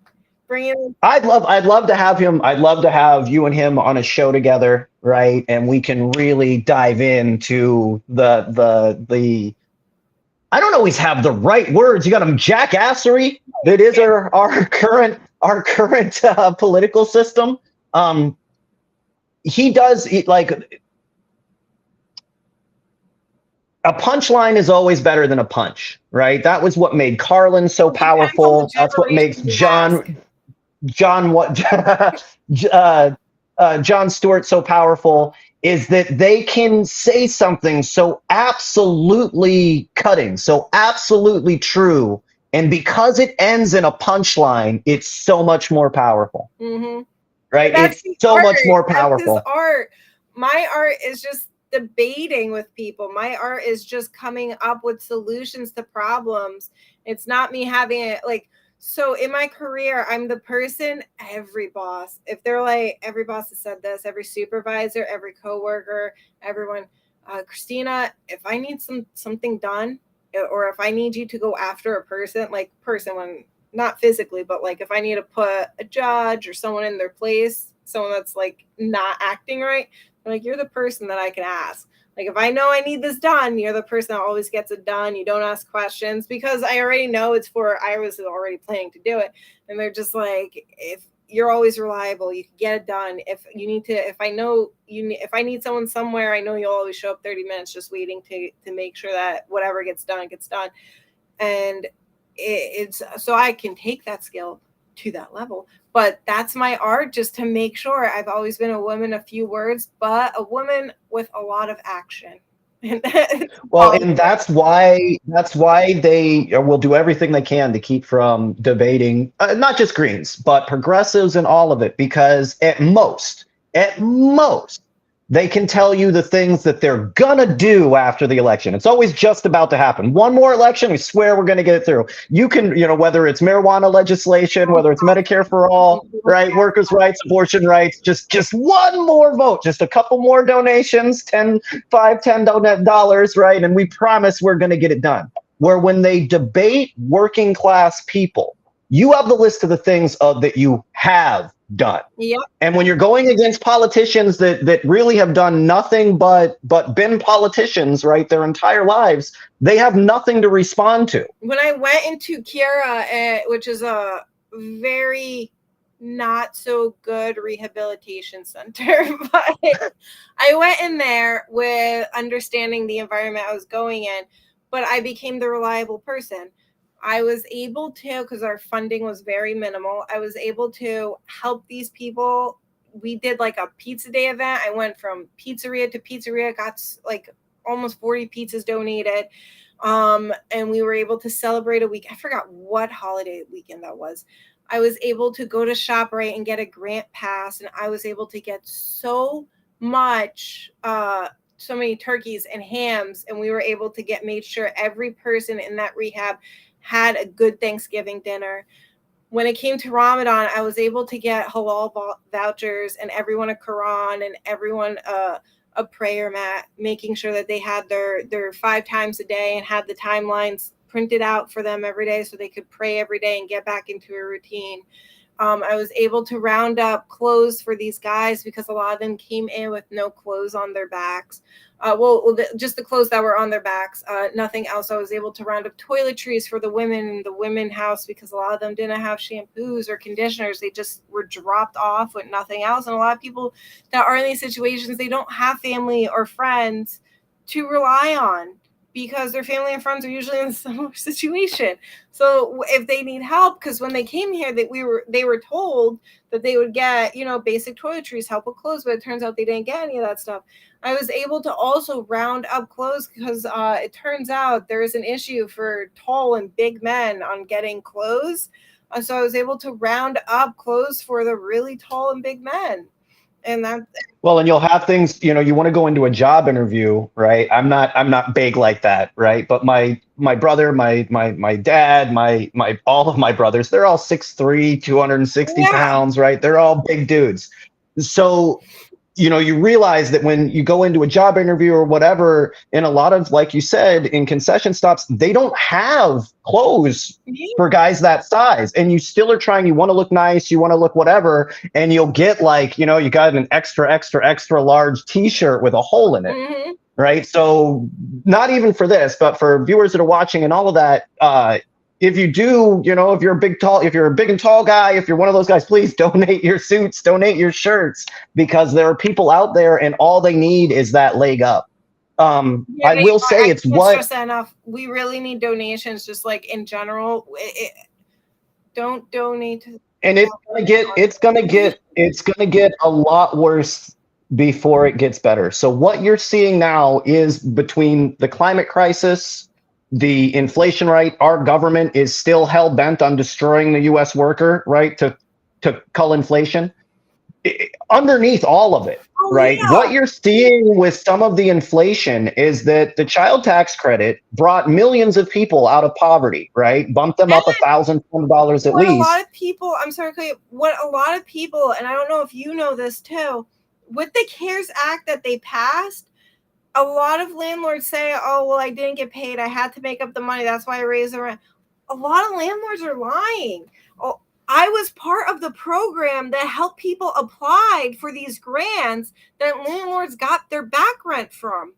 Speaker 2: bring him.
Speaker 1: I'd love to have him. I'd love to have you and him on a show together, right? And we can really dive into the I don't always have the right words. You got him jackassery. That is our current political system. He does like a punchline is always better than a punch, right? That was what made Carlin so powerful. That's what makes Jon Stewart so powerful, is that they can say something so absolutely cutting, so absolutely true, and because it ends in a punchline, it's so much more powerful.
Speaker 2: Mm-hmm.
Speaker 1: Right? It's so much more powerful.
Speaker 2: That's his art. My art is just debating with people. My art is just coming up with solutions to problems. It's not me having it like. So in my career, I'm the person, every boss, if they're like, every boss has said this, every supervisor, every coworker, everyone, Christina, if I need something done, or if I need you to go after a person when not physically, but like if I need to put a judge or someone in their place, someone that's like not acting right, like you're the person that I can ask. Like, if I know I need this done, you're the person that always gets it done. You don't ask questions because I already know I was already planning to do it. And they're just like, if you're always reliable, you can get it done. If I need someone somewhere, I know you'll always show up 30 minutes just waiting to make sure that whatever gets done, gets done. And it's so I can take that skill to that level. But that's my art, just to make sure. I've always been a woman of few words, but a woman with a lot of action.
Speaker 1: Well, and that's why they will do everything they can to keep from debating not just Greens, but progressives and all of it, because at most, they can tell you the things that they're gonna do after the election. It's always just about to happen. One more election, we swear we're gonna get it through. You can, whether it's marijuana legislation, whether it's Medicare for all, right, workers' rights, abortion rights, just one more vote, just a couple more donations, $10, right? And we promise we're gonna get it done. Where when they debate working class people, you have the list of the things that you have done.
Speaker 2: Yep.
Speaker 1: And when you're going against politicians that really have done nothing but been politicians, right, their entire lives, they have nothing to respond to.
Speaker 2: When I went into Kira, which is a very not so good rehabilitation center, but I went in there with understanding the environment I was going in, but I became the reliable person. I was able to, because our funding was very minimal, I was able to help these people. We did like a pizza day event. I went from pizzeria to pizzeria, got like almost 40 pizzas donated. And we were able to celebrate a week. I forgot what holiday weekend that was. I was able to go to ShopRite and get a grant pass, and I was able to get so many turkeys and hams, and we were able to made sure every person in that rehab had a good Thanksgiving dinner. When it came to Ramadan, I was able to get halal vouchers and everyone a Quran and everyone a prayer mat, making sure that they had their 5 times a day and had the timelines printed out for them every day so they could pray every day and get back into a routine. I was able to round up clothes for these guys because a lot of them came in with no clothes on their backs. Just the clothes that were on their backs, nothing else. I was able to round up toiletries for the women in the women house because a lot of them didn't have shampoos or conditioners. They just were dropped off with nothing else. And a lot of people that are in these situations, they don't have family or friends to rely on, because their family and friends are usually in a similar situation. So if they need help, because when they came here, they were told that they would get, basic toiletries, help with clothes, but it turns out they didn't get any of that stuff. I was able to also round up clothes because it turns out there is an issue for tall and big men on getting clothes. So I was able to round up clothes for the really tall and big men. And that.
Speaker 1: Well, and you'll have things, you want to go into a job interview, right? I'm not big like that, right? But my brother, my dad, my all of my brothers, they're all 6'3", 260 pounds, right? They're all big dudes. So, you realize that when you go into a job interview or whatever, in a lot of, like you said, in concession stops, they don't have clothes for guys that size. And you still are trying, you want to look nice, you want to look whatever, and you'll get like, you got an extra large t-shirt with a hole in it.
Speaker 2: Mm-hmm.
Speaker 1: Right. So not even for this, but for viewers that are watching and all of that, if you do, if you're a big and tall guy, if you're one of those guys, please donate your suits, donate your shirts, because there are people out there and all they need is that leg up. I will say it's what.
Speaker 2: Stress that enough. We really need donations, just like in general. Don't donate to.
Speaker 1: And it's gonna get a lot worse before it gets better. So what you're seeing now is, between the climate crisis, the inflation rate, our government is still hell bent on destroying the U.S. worker, right? To cull inflation. Underneath all of it, right?
Speaker 2: Yeah.
Speaker 1: What you're seeing with some of the inflation is that the child tax credit brought millions of people out of poverty, right? Bumped them up $1,000 at least.
Speaker 2: A lot of people, I'm sorry, what a lot of people, and I don't know if you know this too, with the CARES Act that they passed, a lot of landlords say, oh, well, I didn't get paid. I had to make up the money. That's why I raised the rent. A lot of landlords are lying. Oh, I was part of the program that helped people apply for these grants that landlords got their back rent from.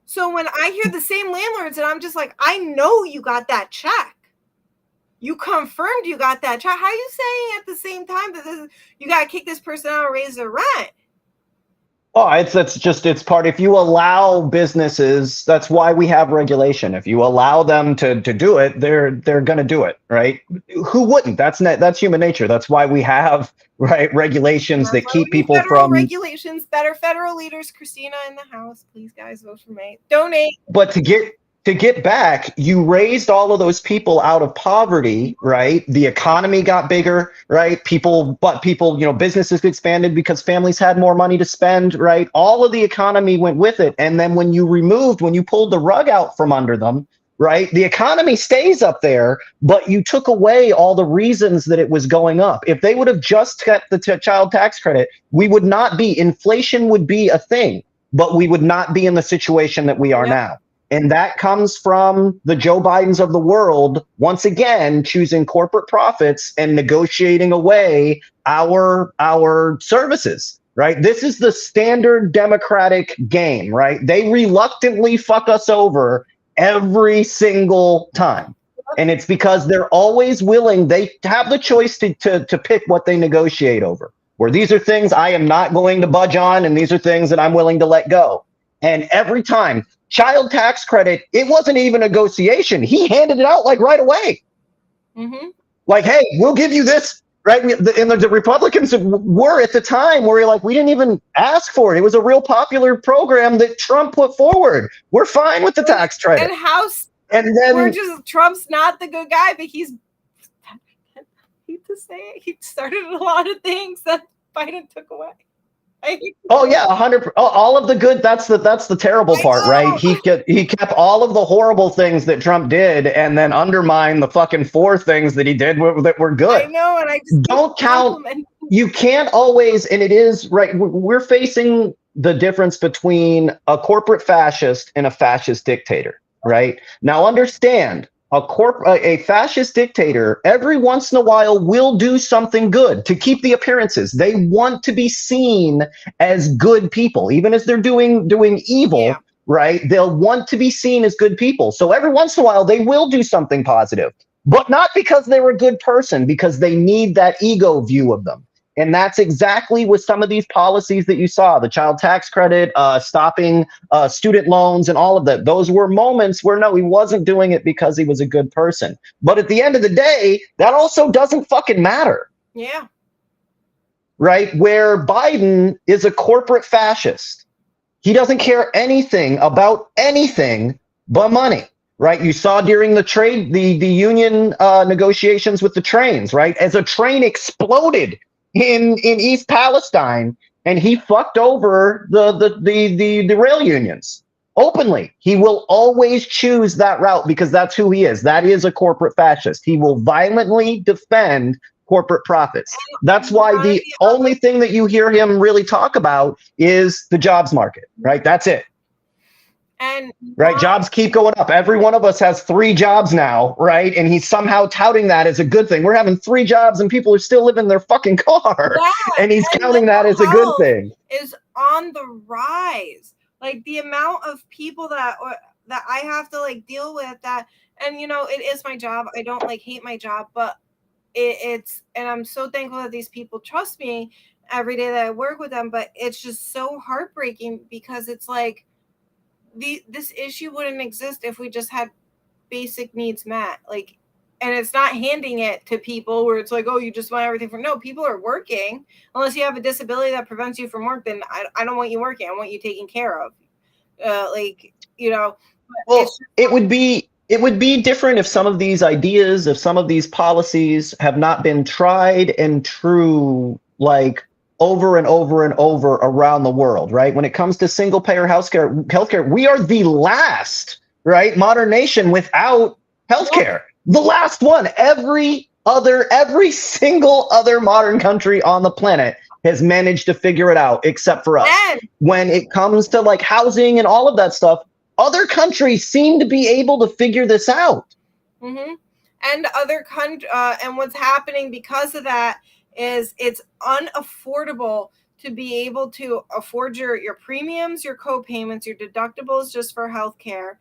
Speaker 2: So when I hear the same landlords, and I'm just like, I know you got that check. You confirmed you got that check. How are you saying at the same time that you got to kick this person out and raise their rent?
Speaker 1: Oh, it's part. If you allow businesses, that's why we have regulation. If you allow them to do it, they're going to do it, right? Who wouldn't? That's human nature. That's why we have right regulations
Speaker 2: That's
Speaker 1: that
Speaker 2: why
Speaker 1: keep
Speaker 2: we need
Speaker 1: people
Speaker 2: federal
Speaker 1: from.
Speaker 2: regulations, better federal leaders. Christina in the House, please, guys, vote for me. Donate.
Speaker 1: But to get back, you raised all of those people out of poverty, right? The economy got bigger, right? People, businesses expanded because families had more money to spend, right? All of the economy went with it. And then when you pulled the rug out from under them, right? The economy stays up there, but you took away all the reasons that it was going up. If they would have just kept the child tax credit, inflation would be a thing, but we would not be in the situation that we are now. And that comes from the Joe Bidens of the world, once again, choosing corporate profits and negotiating away our services, right? This is the standard Democratic game, right? They reluctantly fuck us over every single time. And it's because they're always willing, they have the choice to pick what they negotiate over, where these are things I am not going to budge on, and these are things that I'm willing to let go. And every time, child tax credit, it wasn't even a negotiation. He handed it out like right away.
Speaker 2: Mm-hmm.
Speaker 1: Like, hey, we'll give you this, right? And the Republicans were at the time where you're like, we didn't even ask for it. It was a real popular program that Trump put forward. We're fine with the tax credit.
Speaker 2: And then Trump's not the good guy, but he's, I hate to say it, he started a lot of things that Biden took away.
Speaker 1: Oh yeah, 100. All of the good. That's the terrible part, right? He kept all of the horrible things that Trump did, and then undermined the fucking 4 things that he did that were good.
Speaker 2: I know, and I just
Speaker 1: don't count. You can't always, and it is right. We're facing the difference between a corporate fascist and a fascist dictator, right? Now, understand. A fascist dictator every once in a while will do something good to keep the appearances. They want to be seen as good people, even as they're doing evil, right? They'll want to be seen as good people. So every once in a while they will do something positive, but not because they're a good person, because they need that ego view of them. And that's exactly with some of these policies that you saw, the child tax credit, stopping student loans and all of that. Those were moments where, no, he wasn't doing it because he was a good person. But at the end of the day, that also doesn't fucking matter.
Speaker 2: Yeah.
Speaker 1: Right? Where Biden is a corporate fascist. He doesn't care anything about anything but money. Right? You saw during the union negotiations with the trains, right? As a train exploded in East Palestine, and he fucked over the rail unions openly. He will always choose that route because that's who he is. That is a corporate fascist. He will violently defend corporate profits. That's why the only thing that you hear him really talk about is the jobs market, right? That's it.
Speaker 2: And
Speaker 1: right, jobs keep going up. Every one of us has 3 jobs now, right? And he's somehow touting that as a good thing. We're having 3 jobs and people are still living in their fucking car. And he's counting that as a good thing.
Speaker 2: Is on the rise. Like the amount of people that I have to deal with that, and it is my job. I don't hate my job, but it's and I'm so thankful that these people trust me every day that I work with them. But it's just so heartbreaking because it's like this issue wouldn't exist if we just had basic needs met. And it's not handing it to people where it's like, oh, you just want everything from. No, people are working. Unless you have a disability that prevents you from work, then I don't want you working. I want you taken care of. Well,
Speaker 1: it would be different if some of these ideas, if some of these policies have not been tried and true, over and over and over around the world, right? When it comes to single payer healthcare, we are the last, right, modern nation without healthcare. The last one. Every single other modern country on the planet has managed to figure it out except for us. When it comes to housing and all of that stuff, other countries seem to be able to figure this out.
Speaker 2: Mm-hmm. And and what's happening because of that is it's unaffordable to be able to afford your premiums, your co-payments, your deductibles just for healthcare,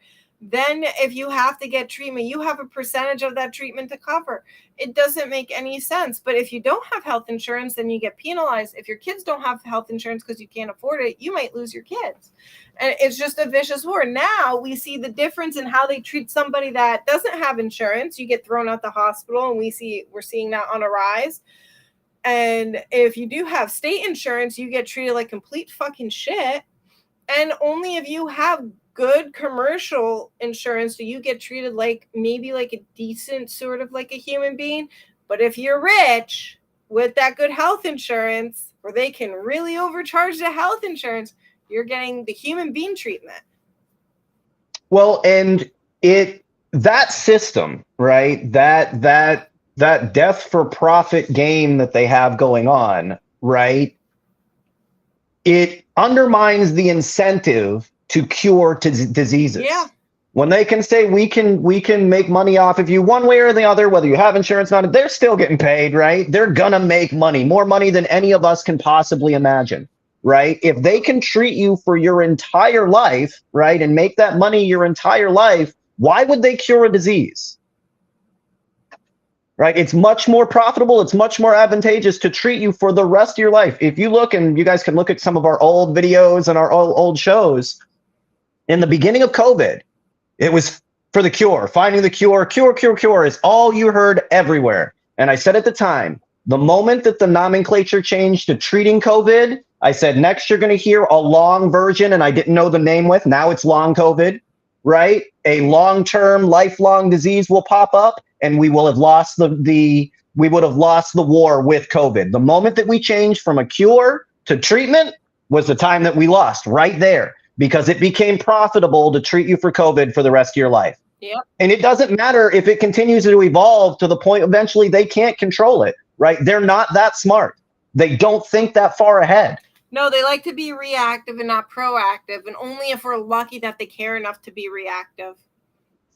Speaker 2: Then if you have to get treatment, you have a percentage of that treatment to cover. It doesn't make any sense. But if you don't have health insurance, then you get penalized. If your kids don't have health insurance because you can't afford it, you might lose your kids. And it's just a vicious war. Now we see the difference in how they treat somebody that doesn't have insurance. You get thrown out the hospital, and we're seeing that on a rise. And if you do have state insurance, you get treated like complete fucking shit. And only if you have good commercial insurance do you get treated like maybe like a decent sort of like a human being. But if you're rich with that good health insurance, where they can really overcharge the health insurance, you're getting the human being treatment.
Speaker 1: Well, and that system, right? That death for profit game that they have going on, right? It undermines the incentive to cure diseases.
Speaker 2: Yeah.
Speaker 1: When they can say we can make money off of you one way or the other, whether you have insurance or not, they're still getting paid, right? They're gonna make money, more money than any of us can possibly imagine, right? If they can treat you for your entire life, right, and make that money your entire life, why would they cure a disease? Right? It's much more profitable. It's much more advantageous to treat you for the rest of your life. If you look, and you guys can look at some of our old videos and our old shows, in the beginning of COVID, it was for the cure, finding the cure, cure is all you heard everywhere. And I said at the time, the moment that the nomenclature changed to treating COVID, I said, next you're going to hear a long version, and I didn't know the name with, now it's long COVID, right? A long-term, lifelong disease will pop up, and we will have lost we would have lost the war with COVID. The moment that we changed from a cure to treatment was the time that we lost right there, because it became profitable to treat you for COVID for the rest of your life.
Speaker 2: Yep.
Speaker 1: And it doesn't matter if it continues to evolve to the point eventually they can't control it, right? They're not that smart. They don't think that far ahead.
Speaker 2: No, they like to be reactive and not proactive, and only if we're lucky that they care enough to be reactive.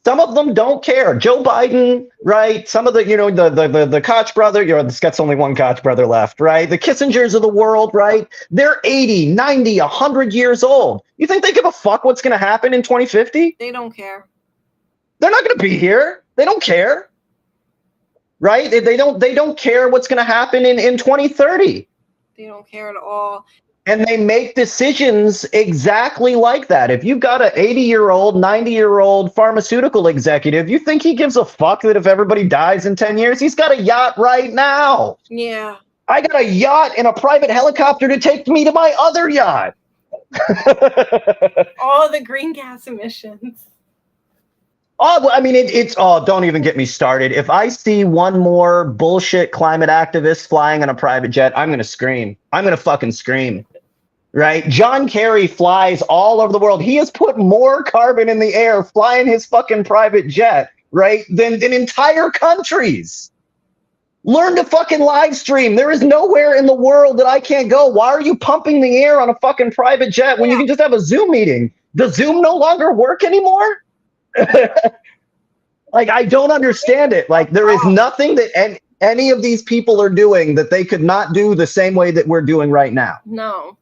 Speaker 1: Some of them don't care. Joe Biden, right? Some of the, the Koch brother, this gets only one Koch brother left, right? The Kissingers of the world, right? They're 80, 90, 100 years old. You think they give a fuck what's going to happen in 2050?
Speaker 2: They don't care.
Speaker 1: They're not going to be here. They don't care, right? They don't care what's going to happen in 2030.
Speaker 2: They don't care at all.
Speaker 1: And they make decisions exactly like that. If you've got an 80-year-old, 90-year-old pharmaceutical executive, you think he gives a fuck that if everybody dies in 10 years? He's got a yacht right now.
Speaker 2: Yeah.
Speaker 1: I got a yacht and a private helicopter to take me to my other yacht.
Speaker 2: All the green gas emissions.
Speaker 1: Oh, I mean, don't even get me started. If I see one more bullshit climate activist flying on a private jet, I'm going to scream. I'm going to fucking scream. Right? John Kerry flies all over the world. He has put more carbon in the air flying his fucking private jet, right, than entire countries. Learn to fucking live stream. There is nowhere in the world that I can't go. Why are you pumping the air on a fucking private jet when you can just have a Zoom meeting? Does Zoom no longer work anymore? Like, I don't understand it. Like, there is nothing that any of these people are doing that they could not do the same way that we're doing right now.
Speaker 2: No.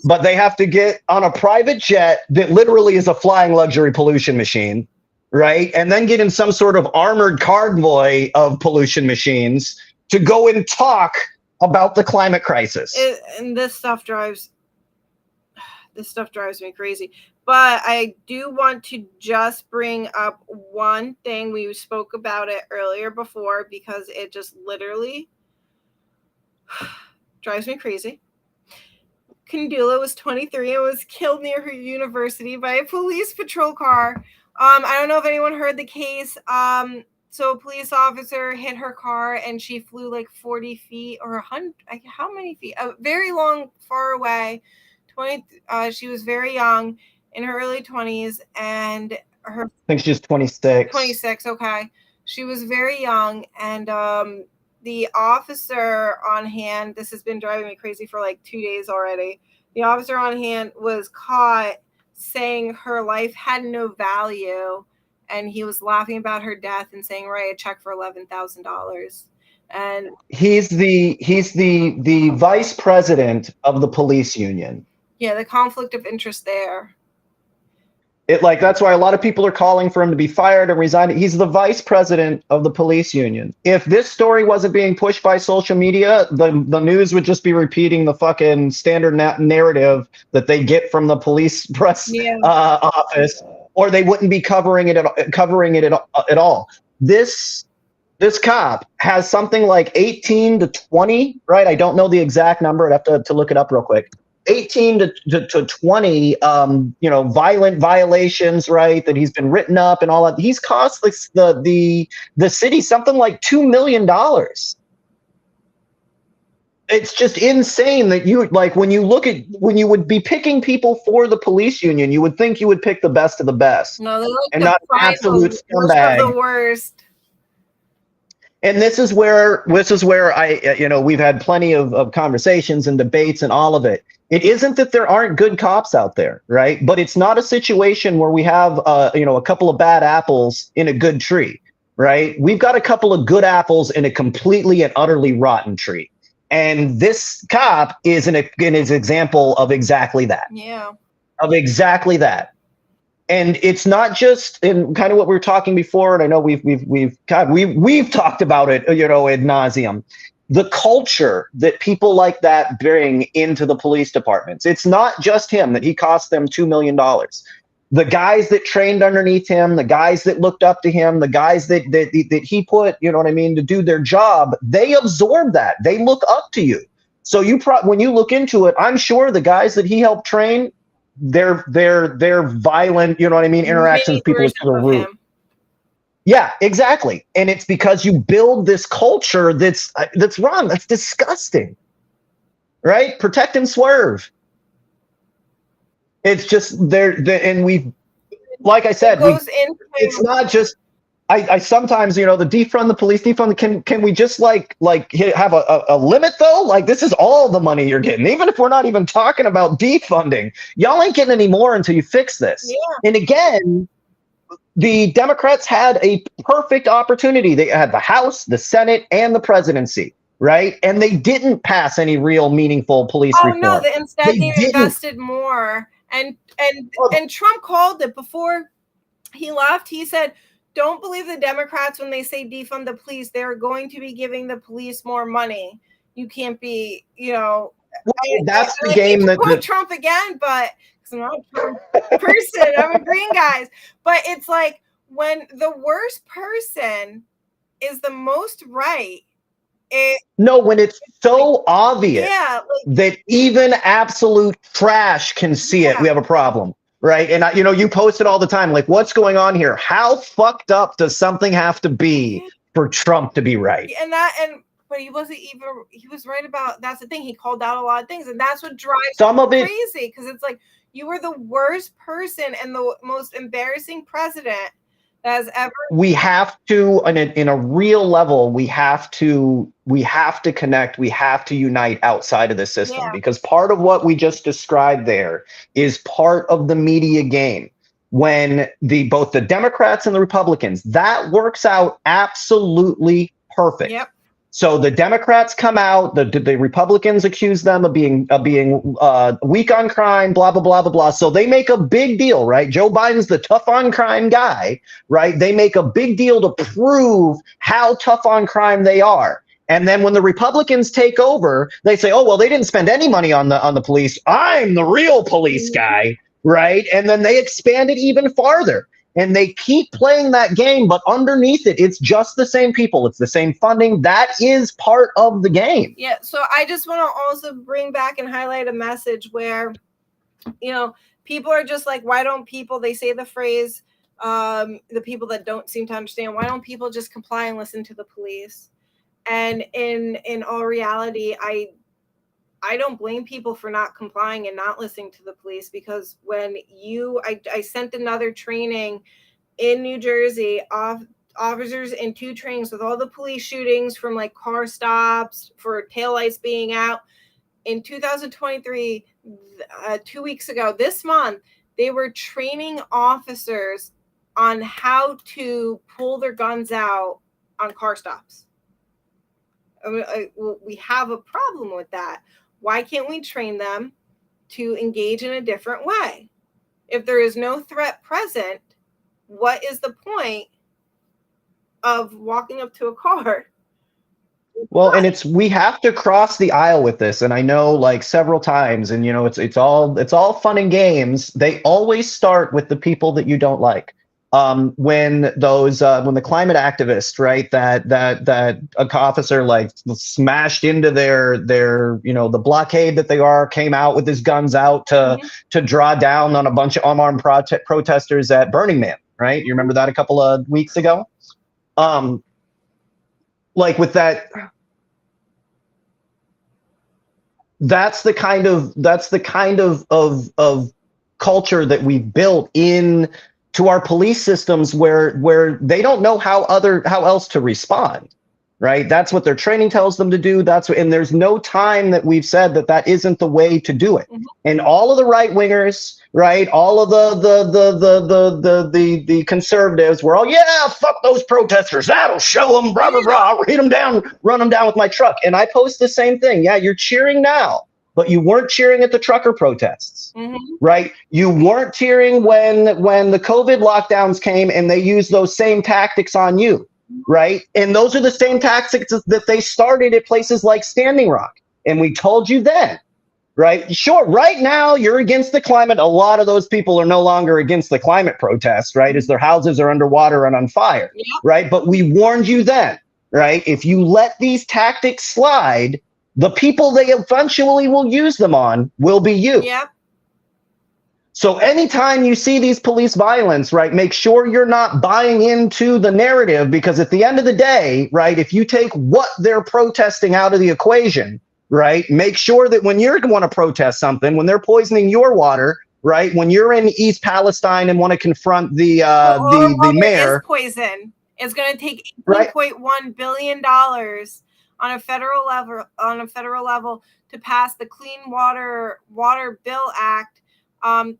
Speaker 1: But they have to get on a private jet that literally is a flying luxury pollution machine, right? And then get in some sort of armored convoy of pollution machines to go and talk about the climate crisis.
Speaker 2: And this stuff drives me crazy. But I do want to just bring up one thing. We spoke about it earlier before, because it just literally drives me crazy. Kandula was 23 and was killed near her university by a police patrol car. I don't know if anyone heard the case. So a police officer hit her car and she flew like 40 feet or 100. How many feet? Very long, far away. She was very young, in her early 20s, and I
Speaker 1: think she's 26.
Speaker 2: 26, okay. She was very young, and the officer on hand, this has been driving me crazy for like 2 days already. The officer on hand was caught saying her life had no value, and he was laughing about her death and saying, write a check for $11,000. And
Speaker 1: he's the vice president of the police union.
Speaker 2: Yeah, the conflict of interest there.
Speaker 1: That's why a lot of people are calling for him to be fired and resign. He's the vice president of the police union. If this story wasn't being pushed by social media, the news would just be repeating the fucking standard narrative that they get from the police press office, or they wouldn't be covering it at all. This cop has something like 18 to 20, right? I don't know the exact number. I'd have to look it up real quick. 18 to 20, violent violations, right? That he's been written up and all that. He's cost the city something like $2 million. It's just insane that when you would be picking people for the police union, you would think you would pick the best of the best.
Speaker 2: No, they're like
Speaker 1: and not absolute scumbag.
Speaker 2: The worst.
Speaker 1: And this is where we've had plenty of conversations and debates and all of it. It isn't that there aren't good cops out there, right? But it's not a situation where we have a couple of bad apples in a good tree, right? We've got a couple of good apples in a completely and utterly rotten tree. And this cop is an example of exactly that.
Speaker 2: Yeah.
Speaker 1: Of exactly that. And it's not just in kind of what we were talking before, and I know we've talked about it, ad nauseum. The culture that people like that bring into the police departments. It's not just him that he cost them $2 million. The guys that trained underneath him, the guys that looked up to him, the guys that he put, to do their job, they absorb that. They look up to you. So when you look into it, I'm sure the guys that he helped train, their violent, interactions with people to the roof. Yeah, exactly. And it's because you build this culture that's wrong. That's disgusting. Right? Protect and swerve. It's just and we, like I said, it's not just. I sometimes, the defund the police, can we just have a limit though? Like, this is all the money you're getting, even if we're not even talking about defunding. Y'all ain't getting any more until you fix this. Yeah. And again, the Democrats had a perfect opportunity. They had the House, the Senate, and the presidency, right? And they didn't pass any real meaningful police reform.
Speaker 2: Oh no, instead they invested more. And Trump called it before he left. He said, don't believe the Democrats when they say defund the police. They're going to be giving the police more money. You can't be,
Speaker 1: that's the game that
Speaker 2: quote Trump again, but because I'm not a Trump person, I'm a green guy. But it's like when the worst person is the most right.
Speaker 1: When it's so obvious that even absolute trash can see it, we have a problem. Right. And, you post it all the time. Like, what's going on here? How fucked up does something have to be for Trump to be right?
Speaker 2: But he wasn't even, he was right about, that's the thing. He called out a lot of things. And that's what drives
Speaker 1: some of it
Speaker 2: crazy. Because it's like, you were the worst person and the most embarrassing president that has ever.
Speaker 1: We have to, in a real level, we have to connect. We have to unite outside of the system, because part of what we just described there is part of the media game. When both the Democrats and the Republicans, that works out absolutely perfect.
Speaker 2: Yep.
Speaker 1: So the Democrats come out, the Republicans accuse them of being weak on crime, blah, blah, blah, blah, blah. So they make a big deal, right? Joe Biden's the tough on crime guy, right? They make a big deal to prove how tough on crime they are. And then when the Republicans take over, they say, oh, well, they didn't spend any money on the police. I'm the real police guy, right? And then they expand it even farther. And they keep playing that game, but underneath it, it's just the same people. It's the same funding. That is part of the game.
Speaker 2: Yeah. So I just want to also bring back and highlight a message where, people are just like, why don't people, they say the phrase, the people that don't seem to understand, why don't people just comply and listen to the police? And in all reality, I don't blame people for not complying and not listening to the police, because when I sent another training in New Jersey, officers in 2 trainings with all the police shootings from like car stops for taillights being out. In 2023, 2 weeks ago, this month, they were training officers on how to pull their guns out on car stops. We have a problem with that. Why can't we train them to engage in a different way? If there is no threat present, what is the point of walking up to a car?
Speaker 1: Well, and we have to cross the aisle with this, and I know like several times, and it's all fun and games. They always start with the people that you don't like. When the climate activists, right, that a officer like smashed into their the blockade that they came out with his guns out to draw down on a bunch of unarmed protesters at Burning Man, right? You remember that a couple of weeks ago? Like with that, that's the kind of culture that we've built in to our police systems where they don't know how else to respond, right? That's what their training tells them to do. And there's no time that we've said that isn't the way to do it. Mm-hmm. And all of the right wingers, right? All of the conservatives were all, yeah, fuck those protesters. That'll show them, blah, blah, blah. I'll hit them down, run them down with my truck. And I post the same thing. Yeah, you're cheering now, but you weren't cheering at the trucker protests, mm-hmm. right? You weren't cheering when the COVID lockdowns came and they used those same tactics on you, right? And those are the same tactics that they started at places like Standing Rock. And we told you then, right? Sure, right now you're against the climate. A lot of those people are no longer against the climate protests, right? As their houses are underwater and on fire, yep. right? But we warned you then, right? If you let these tactics slide, the people they eventually will use them on will be you.
Speaker 2: Yep.
Speaker 1: So anytime you see these police violence, right, make sure you're not buying into the narrative, because at the end of the day, right, if you take what they're protesting out of the equation, right, make sure that when you're going to protest something, when they're poisoning your water, right, when you're in East Palestine and want to confront the mayor,
Speaker 2: is poison. It's going to take $8.1 billion on a federal level to pass the Clean Water Bill Act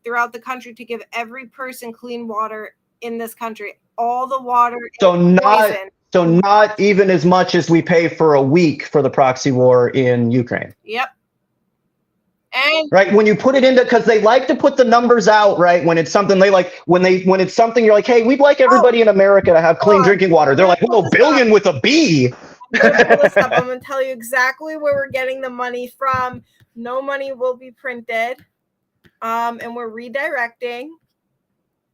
Speaker 2: throughout the country to give every person clean water in this country. All the water is poison.
Speaker 1: So not even as much as we pay for a week for the proxy war in Ukraine.
Speaker 2: Yep. And
Speaker 1: right, when you put it into, because they like to put the numbers out, right? When it's something they like, when it's something you're like, hey, we'd like everybody in America to have clean drinking water. They're like, whoa, billion with a B.
Speaker 2: I'm going to tell you exactly where we're getting the money from. No money will be printed. And we're redirecting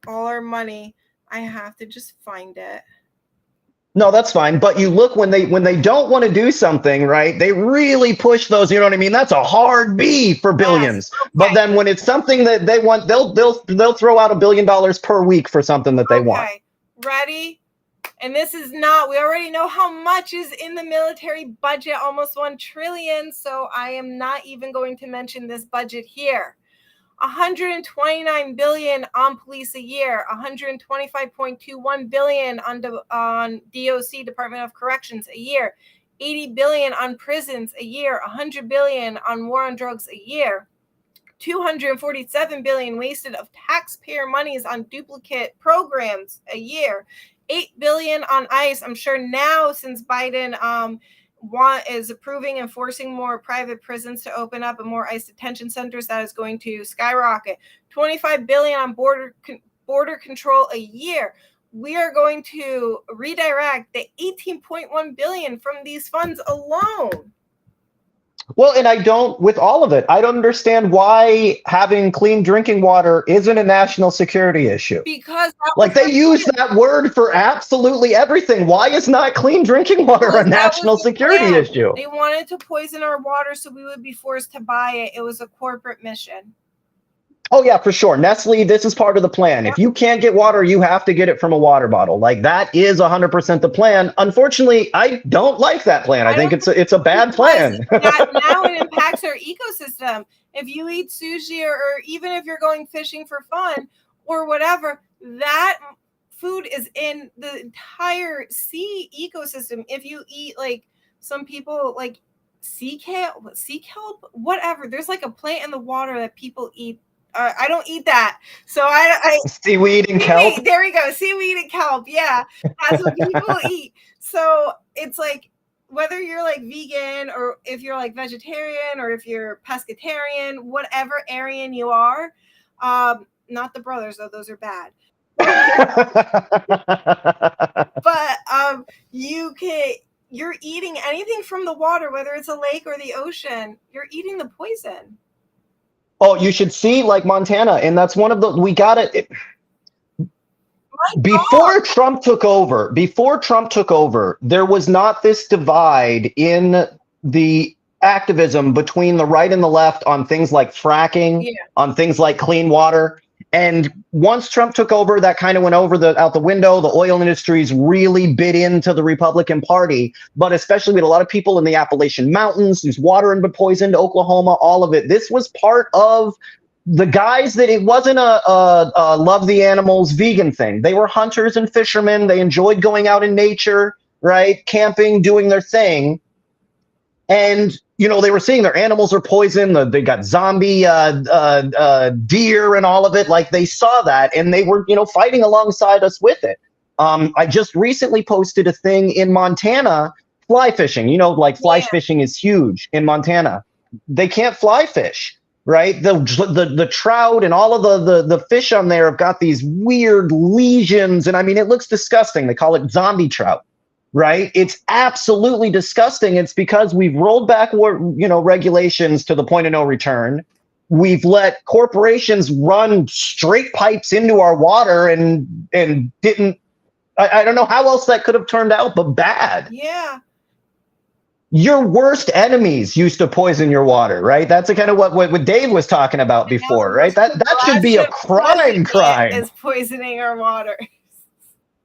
Speaker 2: all our money. I have to just find it.
Speaker 1: No, that's fine. But you look, when they don't want to do something, right, they really push those, you know what I mean? That's a hard B for billions. Yes, okay. But then when it's something that they want, they'll throw out $1 billion per week for something that they want.
Speaker 2: Ready? And this is not, we already know how much is in the military budget, almost $1 trillion. So I am not even going to mention this budget here. $129 billion on police a year, $125.21 billion on DOC, Department of Corrections, a year, $80 billion on prisons a year, $100 billion on war on drugs a year, $247 billion wasted of taxpayer monies on duplicate programs a year, $8 billion on ICE. I'm sure now, since Biden is approving and forcing more private prisons to open up and more ICE detention centers, that is going to skyrocket. $25 billion on border control a year. We are going to redirect the $18.1 billion from these funds alone.
Speaker 1: Well, and with all of it, I don't understand why having clean drinking water isn't a national security issue.
Speaker 2: Because
Speaker 1: they use that word for absolutely everything. Why is not clean drinking water a national security issue?
Speaker 2: They wanted to poison our water so we would be forced to buy it. It was a corporate mission.
Speaker 1: Oh, yeah, for sure. Nestle, this is part of the plan. If you can't get water, you have to get it from a water bottle. That is 100% the plan. Unfortunately, I don't like that plan. I think it's a bad plan.
Speaker 2: Now it impacts our ecosystem. If you eat sushi or even if you're going fishing for fun or whatever, that food is in the entire sea ecosystem. If you eat, some people sea kelp, whatever. There's a plant in the water that people eat. I don't eat that. So I
Speaker 1: seaweed and kelp.
Speaker 2: There we go. Seaweed and kelp. Yeah. That's what people eat. So it's whether you're vegan or if you're vegetarian or if you're pescatarian, whatever Aryan you are, not the brothers, though, those are bad.
Speaker 1: But
Speaker 2: You're eating anything from the water, whether it's a lake or the ocean, you're eating the poison.
Speaker 1: Oh, you should see like Montana, and that's one of the we got it. Before Trump took over, there was not this divide in the activism between the right and the left on things like fracking, on things like clean water. And once Trump took over, that kind of went out the window. The oil industries really bit into the Republican Party, but especially with a lot of people in the Appalachian Mountains, whose water had been poisoned, Oklahoma, all of it. This was part of the guys that it wasn't a love the animals vegan thing. They were hunters and fishermen. They enjoyed going out in nature, right? Camping, doing their thing. And, you know, they were seeing their animals are poisoned. They got zombie deer and all of it. Like they saw that and they were, you know, fighting alongside us with it. I just recently posted a thing in Montana, fly fishing. You know, like fly fishing is huge in Montana. They can't fly fish. Right, the trout and all of the fish on there have got these weird lesions, and I mean it looks disgusting. They call it zombie trout, right? It's absolutely disgusting. It's because we've rolled back, regulations to the point of no return. We've let corporations run straight pipes into our water and didn't. I don't know how else that could have turned out, but bad.
Speaker 2: Yeah.
Speaker 1: Your worst enemies used to poison your water, right? That's kind of what Dave was talking about before, right? That should be a crime.
Speaker 2: Is poisoning our water.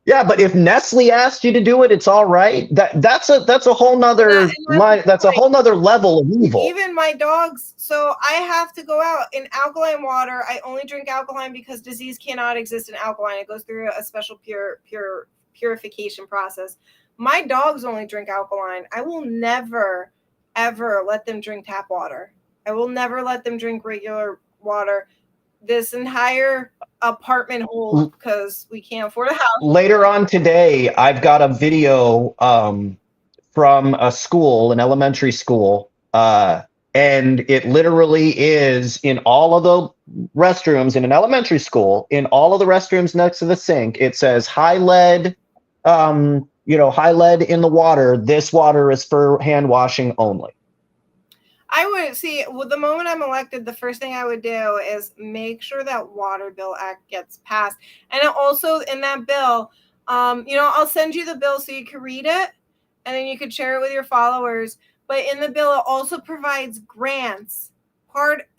Speaker 1: Yeah, but if Nestle asked you to do it, it's all right. That's a whole nother that's a whole nother level of evil.
Speaker 2: Even my dogs. So I have to go out in alkaline water. I only drink alkaline because disease cannot exist in alkaline. It goes through a special purification process. My dogs only drink alkaline. I will never, ever let them drink tap water. I will never let them drink regular water. This entire apartment hole, because we can't afford a house.
Speaker 1: Later on today, I've got a video from a school, an elementary school, and it literally is in all of the restrooms in an elementary school, in all of the restrooms next to the sink, it says high lead, high lead in the water. This water is for hand washing only.
Speaker 2: I would see, well, the moment I'm elected, the first thing I would do is make sure that Water Bill Act gets passed. And also in that bill, I'll send you the bill so you can read it and then you can share it with your followers. But in the bill, it also provides grants,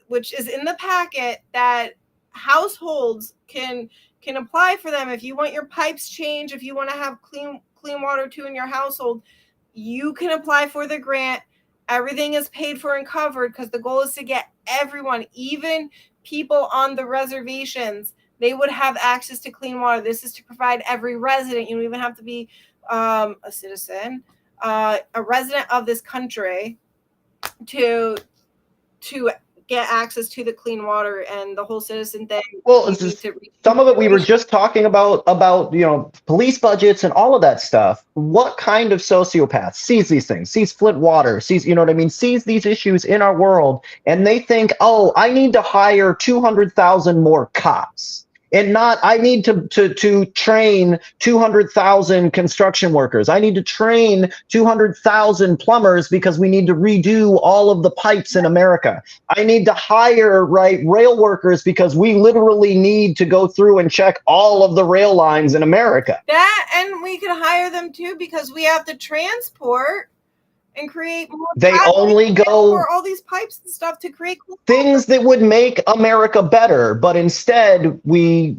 Speaker 2: which is in the packet, that households can apply for them. If you want your pipes changed, if you want to have clean water too in your household, you can apply for the grant. Everything is paid for and covered because the goal is to get everyone, even people on the reservations, they would have access to clean water. This is to provide every resident. You don't even have to be a citizen, a resident of this country to get access to the clean water and the whole citizen thing.
Speaker 1: Well, some of it we were just talking about, police budgets and all of that stuff. What kind of sociopath sees these things, sees Flint water, sees these issues in our world, and they think, oh, I need to hire 200,000 more cops. And not, I need to train 200,000 construction workers. I need to train 200,000 plumbers because we need to redo all of the pipes in America. I need to hire rail workers because we literally need to go through and check all of the rail lines in America.
Speaker 2: And we could hire them too because we have to transport and create more.
Speaker 1: They only go
Speaker 2: for all these pipes and stuff to create
Speaker 1: things that would make America better, but instead we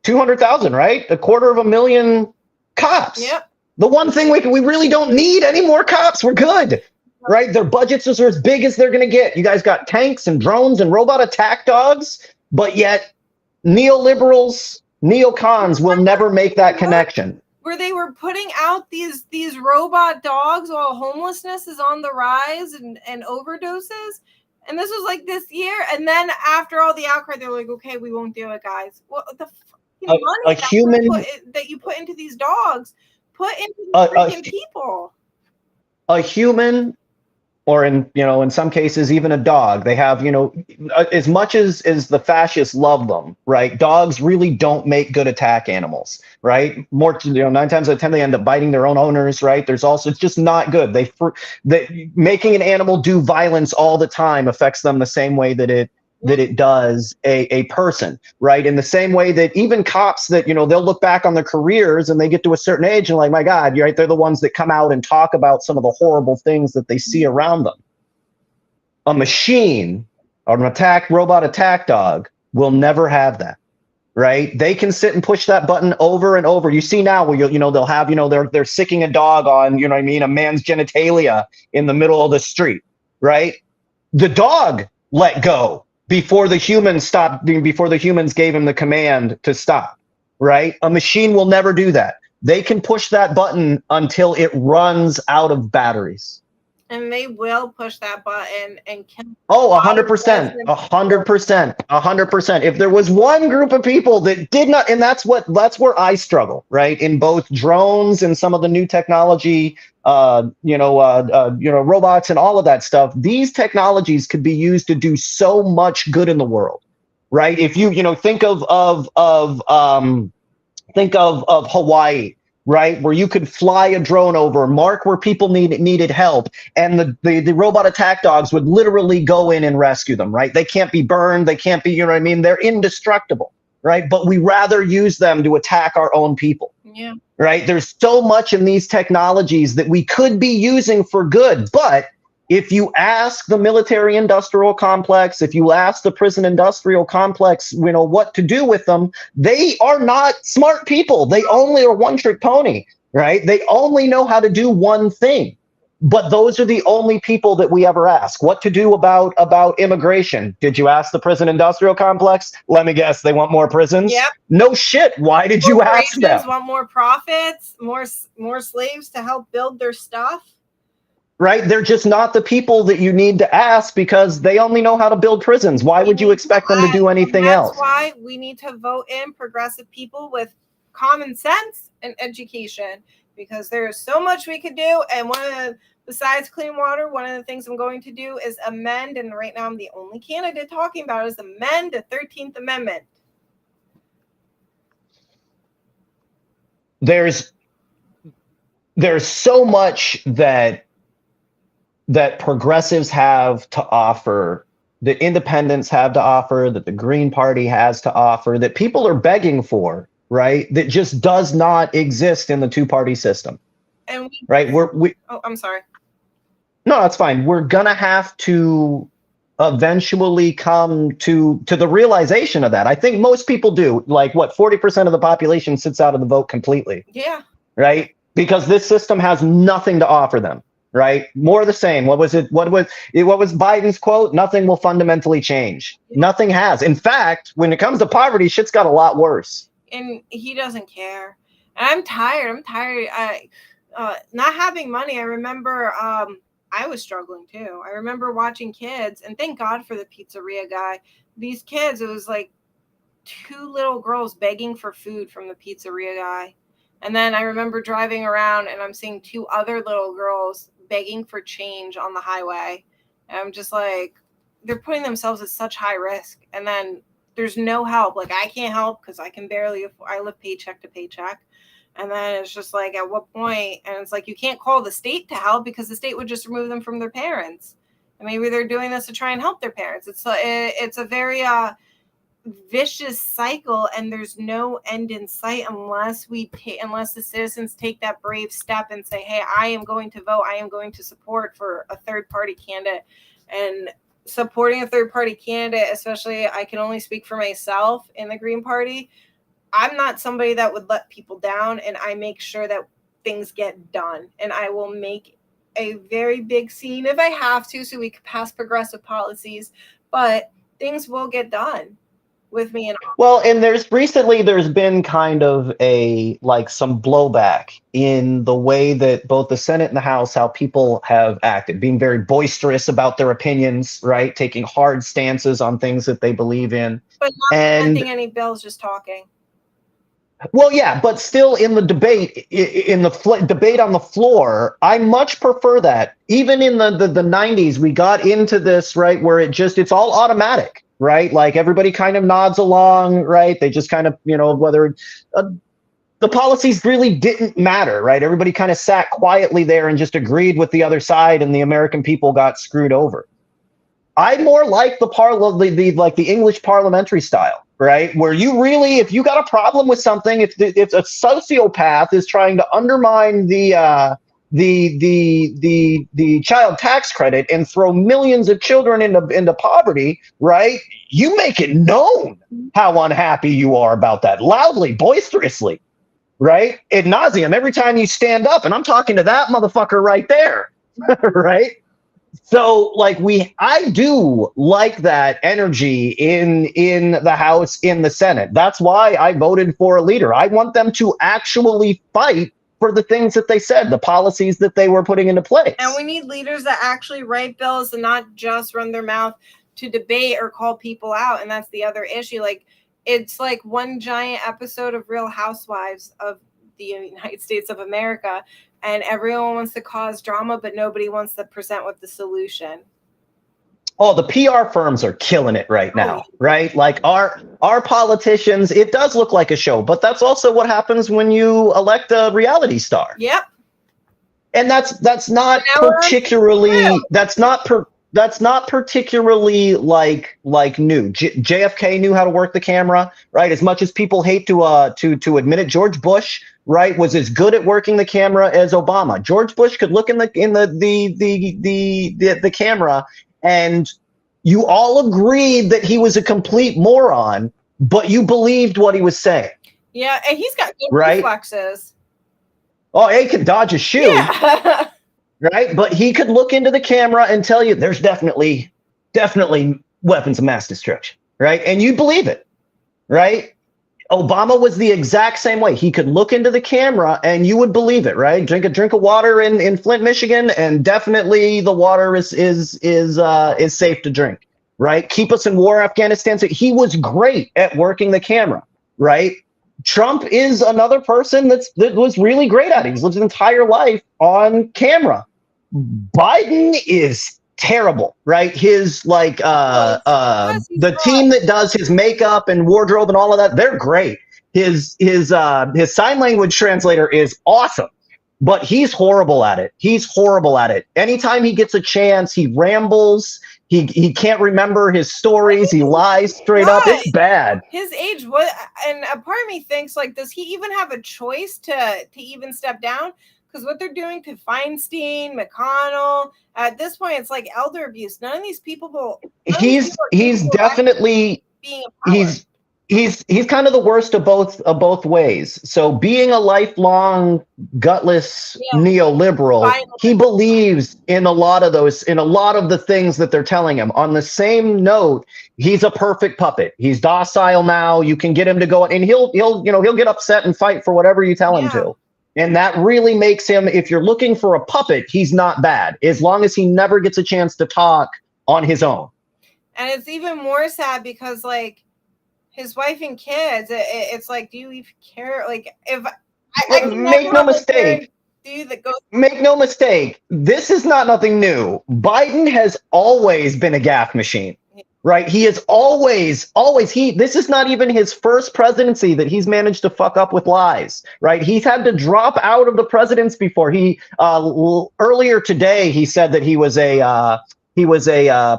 Speaker 1: 200,000, right? 250,000 cops.
Speaker 2: Yep.
Speaker 1: The one thing we really don't need any more cops. We're good, right? Their budgets are as big as they're going to get. You guys got tanks and drones and robot attack dogs, but yet neoliberals, neocons will never make that connection.
Speaker 2: Where they were putting out these robot dogs while homelessness is on the rise and overdoses. And this was like this year. And then after all the outcry, they're like, okay, we won't do it, guys. Well, the money that you put into these dogs, put into these freaking people.
Speaker 1: A human or in some cases even a dog. They have, as much as the fascists love them, right? Dogs really don't make good attack animals, right? More, 9 times out of 10 they end up biting their own owners, right? There's also, it's just not good. Making an animal do violence all the time affects them the same way that it does a person, right? In the same way that even cops that, they'll look back on their careers and they get to a certain age and like, my God, right? They're the ones that come out and talk about some of the horrible things that they see around them. A machine or an robot attack dog will never have that, right? They can sit and push that button over and over. You see now where they'll have, they're sicking a dog on, a man's genitalia in the middle of the street, right? The dog let go before the humans gave him the command to stop, right? A machine will never do that. They can push that button until it runs out of batteries.
Speaker 2: And they will push that button and kill.
Speaker 1: Oh, 100%, 100%, 100%. If there was one group of people that did not, and that's where I struggle, right? In both drones and some of the new technology, robots and all of that stuff. These technologies could be used to do so much good in the world, right? If you think of Hawaii, right, where you could fly a drone over, mark where people needed help, and the robot attack dogs would literally go in and rescue them, right? They can't be burned, they can't be, they're indestructible, right? But we rather use them to attack our own people.
Speaker 2: Yeah.
Speaker 1: Right? There's so much in these technologies that we could be using for good, but if you ask the military industrial complex, if you ask the prison industrial complex, what to do with them, they are not smart people. They only are one-trick pony, right? They only know how to do one thing. But those are the only people that we ever ask. What to do about immigration? Did you ask the prison industrial complex? Let me guess, they want more prisons?
Speaker 2: Yep.
Speaker 1: No shit. Why did you ask them?
Speaker 2: Want more profits, more slaves to help build their stuff.
Speaker 1: Right? They're just not the people that you need to ask because they only know how to build prisons. Why would you expect them to do anything else?
Speaker 2: That's why we need to vote in progressive people with common sense and education, because there's so much we could do. And besides clean water, one of the things I'm going to do is amend, and right now I'm the only candidate talking about, is amend the 13th Amendment.
Speaker 1: There's so much that progressives have to offer, that independents have to offer, that the Green Party has to offer, that people are begging for, right? That just does not exist in the two-party system.
Speaker 2: And
Speaker 1: right?
Speaker 2: Oh, I'm sorry.
Speaker 1: No, that's fine. We're gonna have to eventually come to the realization of that. I think most people do. Like, 40% of the population sits out of the vote completely.
Speaker 2: Yeah.
Speaker 1: Right? Because this system has nothing to offer them. Right? More of the same. What was Biden's quote? Nothing will fundamentally change. Yeah. Nothing has. In fact, when it comes to poverty, shit's got a lot worse.
Speaker 2: And he doesn't care. And I'm tired. Not having money. I remember I was struggling too. I remember watching kids, and thank God for the pizzeria guy. These kids, it was like 2 little girls begging for food from the pizzeria guy. And then I remember driving around and I'm seeing 2 other little girls begging for change on the highway. And I'm just like, they're putting themselves at such high risk. And then there's no help. Like, I can't help because I can barely afford, I live paycheck to paycheck. And then it's just like, at what point? And it's like, you can't call the state to help because the state would just remove them from their parents. And maybe they're doing this to try and help their parents. It's a very vicious cycle, and there's no end in sight unless the citizens take that brave step and say, hey, I am going to vote. I am going to support for a third-party candidate. And supporting a third-party candidate, especially, I can only speak for myself in the Green Party. I'm not somebody that would let people down, and I make sure that things get done. And I will make a very big scene if I have to, so we can pass progressive policies, but things will get done with me.
Speaker 1: And there's been kind of some blowback in the way that both the Senate and the House, how people have acted, being very boisterous about their opinions, right? Taking hard stances on things that they believe in.
Speaker 2: But not presenting any bills, just talking.
Speaker 1: Well, yeah, but still in the debate, in the debate on the floor, I much prefer that. Even in the 90s, we got into this, right, where it's all automatic, right? Like everybody kind of nods along, right? They just kind of, whether uh, the policies really didn't matter, right? Everybody kind of sat quietly there and just agreed with the other side, and the American people got screwed over. I more like the English parliamentary style, right? Where you really, if you got a problem with something, if a sociopath is trying to undermine the child tax credit and throw millions of children into poverty, right? You make it known how unhappy you are about that, loudly, boisterously, right? Ad nauseum, every time you stand up, and I'm talking to that motherfucker right there, right? So like I do like that energy in the House, in the Senate. That's why I voted for a leader. I want them to actually fight for the things that they said, the policies that they were putting into place.
Speaker 2: And we need leaders that actually write bills and not just run their mouth to debate or call people out. And that's the other issue. Like, it's like one giant episode of Real Housewives of the United States of America, and everyone wants to cause drama, but nobody wants to present with the solution.
Speaker 1: Oh, the PR firms are killing it right now, right? Like our politicians, it does look like a show, but that's also what happens when you elect a reality star.
Speaker 2: Yep.
Speaker 1: And that's not particularly like new. JFK knew how to work the camera, right? As much as people hate to admit it, George Bush, right, was as good at working the camera as Obama. George Bush could look in the camera, and you all agreed that he was a complete moron, but you believed what he was saying.
Speaker 2: Yeah, and he's got good reflexes.
Speaker 1: Oh, he could dodge a shoe. Yeah. Right? But he could look into the camera and tell you there's definitely weapons of mass destruction, right? And you believe it, right? Obama was the exact same way. He could look into the camera and you would believe it, right? Drink of water in Flint, Michigan, and definitely the water is safe to drink, right? Keep us in war, Afghanistan. So he was great at working the camera, right? Trump is another person that was really great at it. He's lived his entire life on camera. Biden is terrible, right? His the team that does his makeup and wardrobe and all of that, they're great. His sign language translator is awesome, but he's horrible at it. Anytime he gets a chance, he rambles. He can't remember his stories. He lies straight up. It's bad.
Speaker 2: His age, and a part of me thinks, like, does he even have a choice to even step down? Because what they're doing to Feinstein, McConnell, at this point, it's like elder abuse. None of these people will.
Speaker 1: He's definitely he's kind of the worst of both ways. So being a lifelong gutless neoliberal, he believes in a lot of the things that they're telling him. On the same note, he's a perfect puppet. He's docile now. You can get him to go, and he'll get upset and fight for whatever you tell him to. And that really makes him, if you're looking for a puppet, he's not bad, as long as he never gets a chance to talk on his own.
Speaker 2: And it's even more sad because, like, his wife and kids, it's like, do you even care? Like, if I
Speaker 1: make no mistake, this is nothing new. Biden has always been a gaffe machine, right? He is always. This is not even his first presidency that he's managed to fuck up with lies, right? He's had to drop out of the presidency before. He earlier today he said that he was a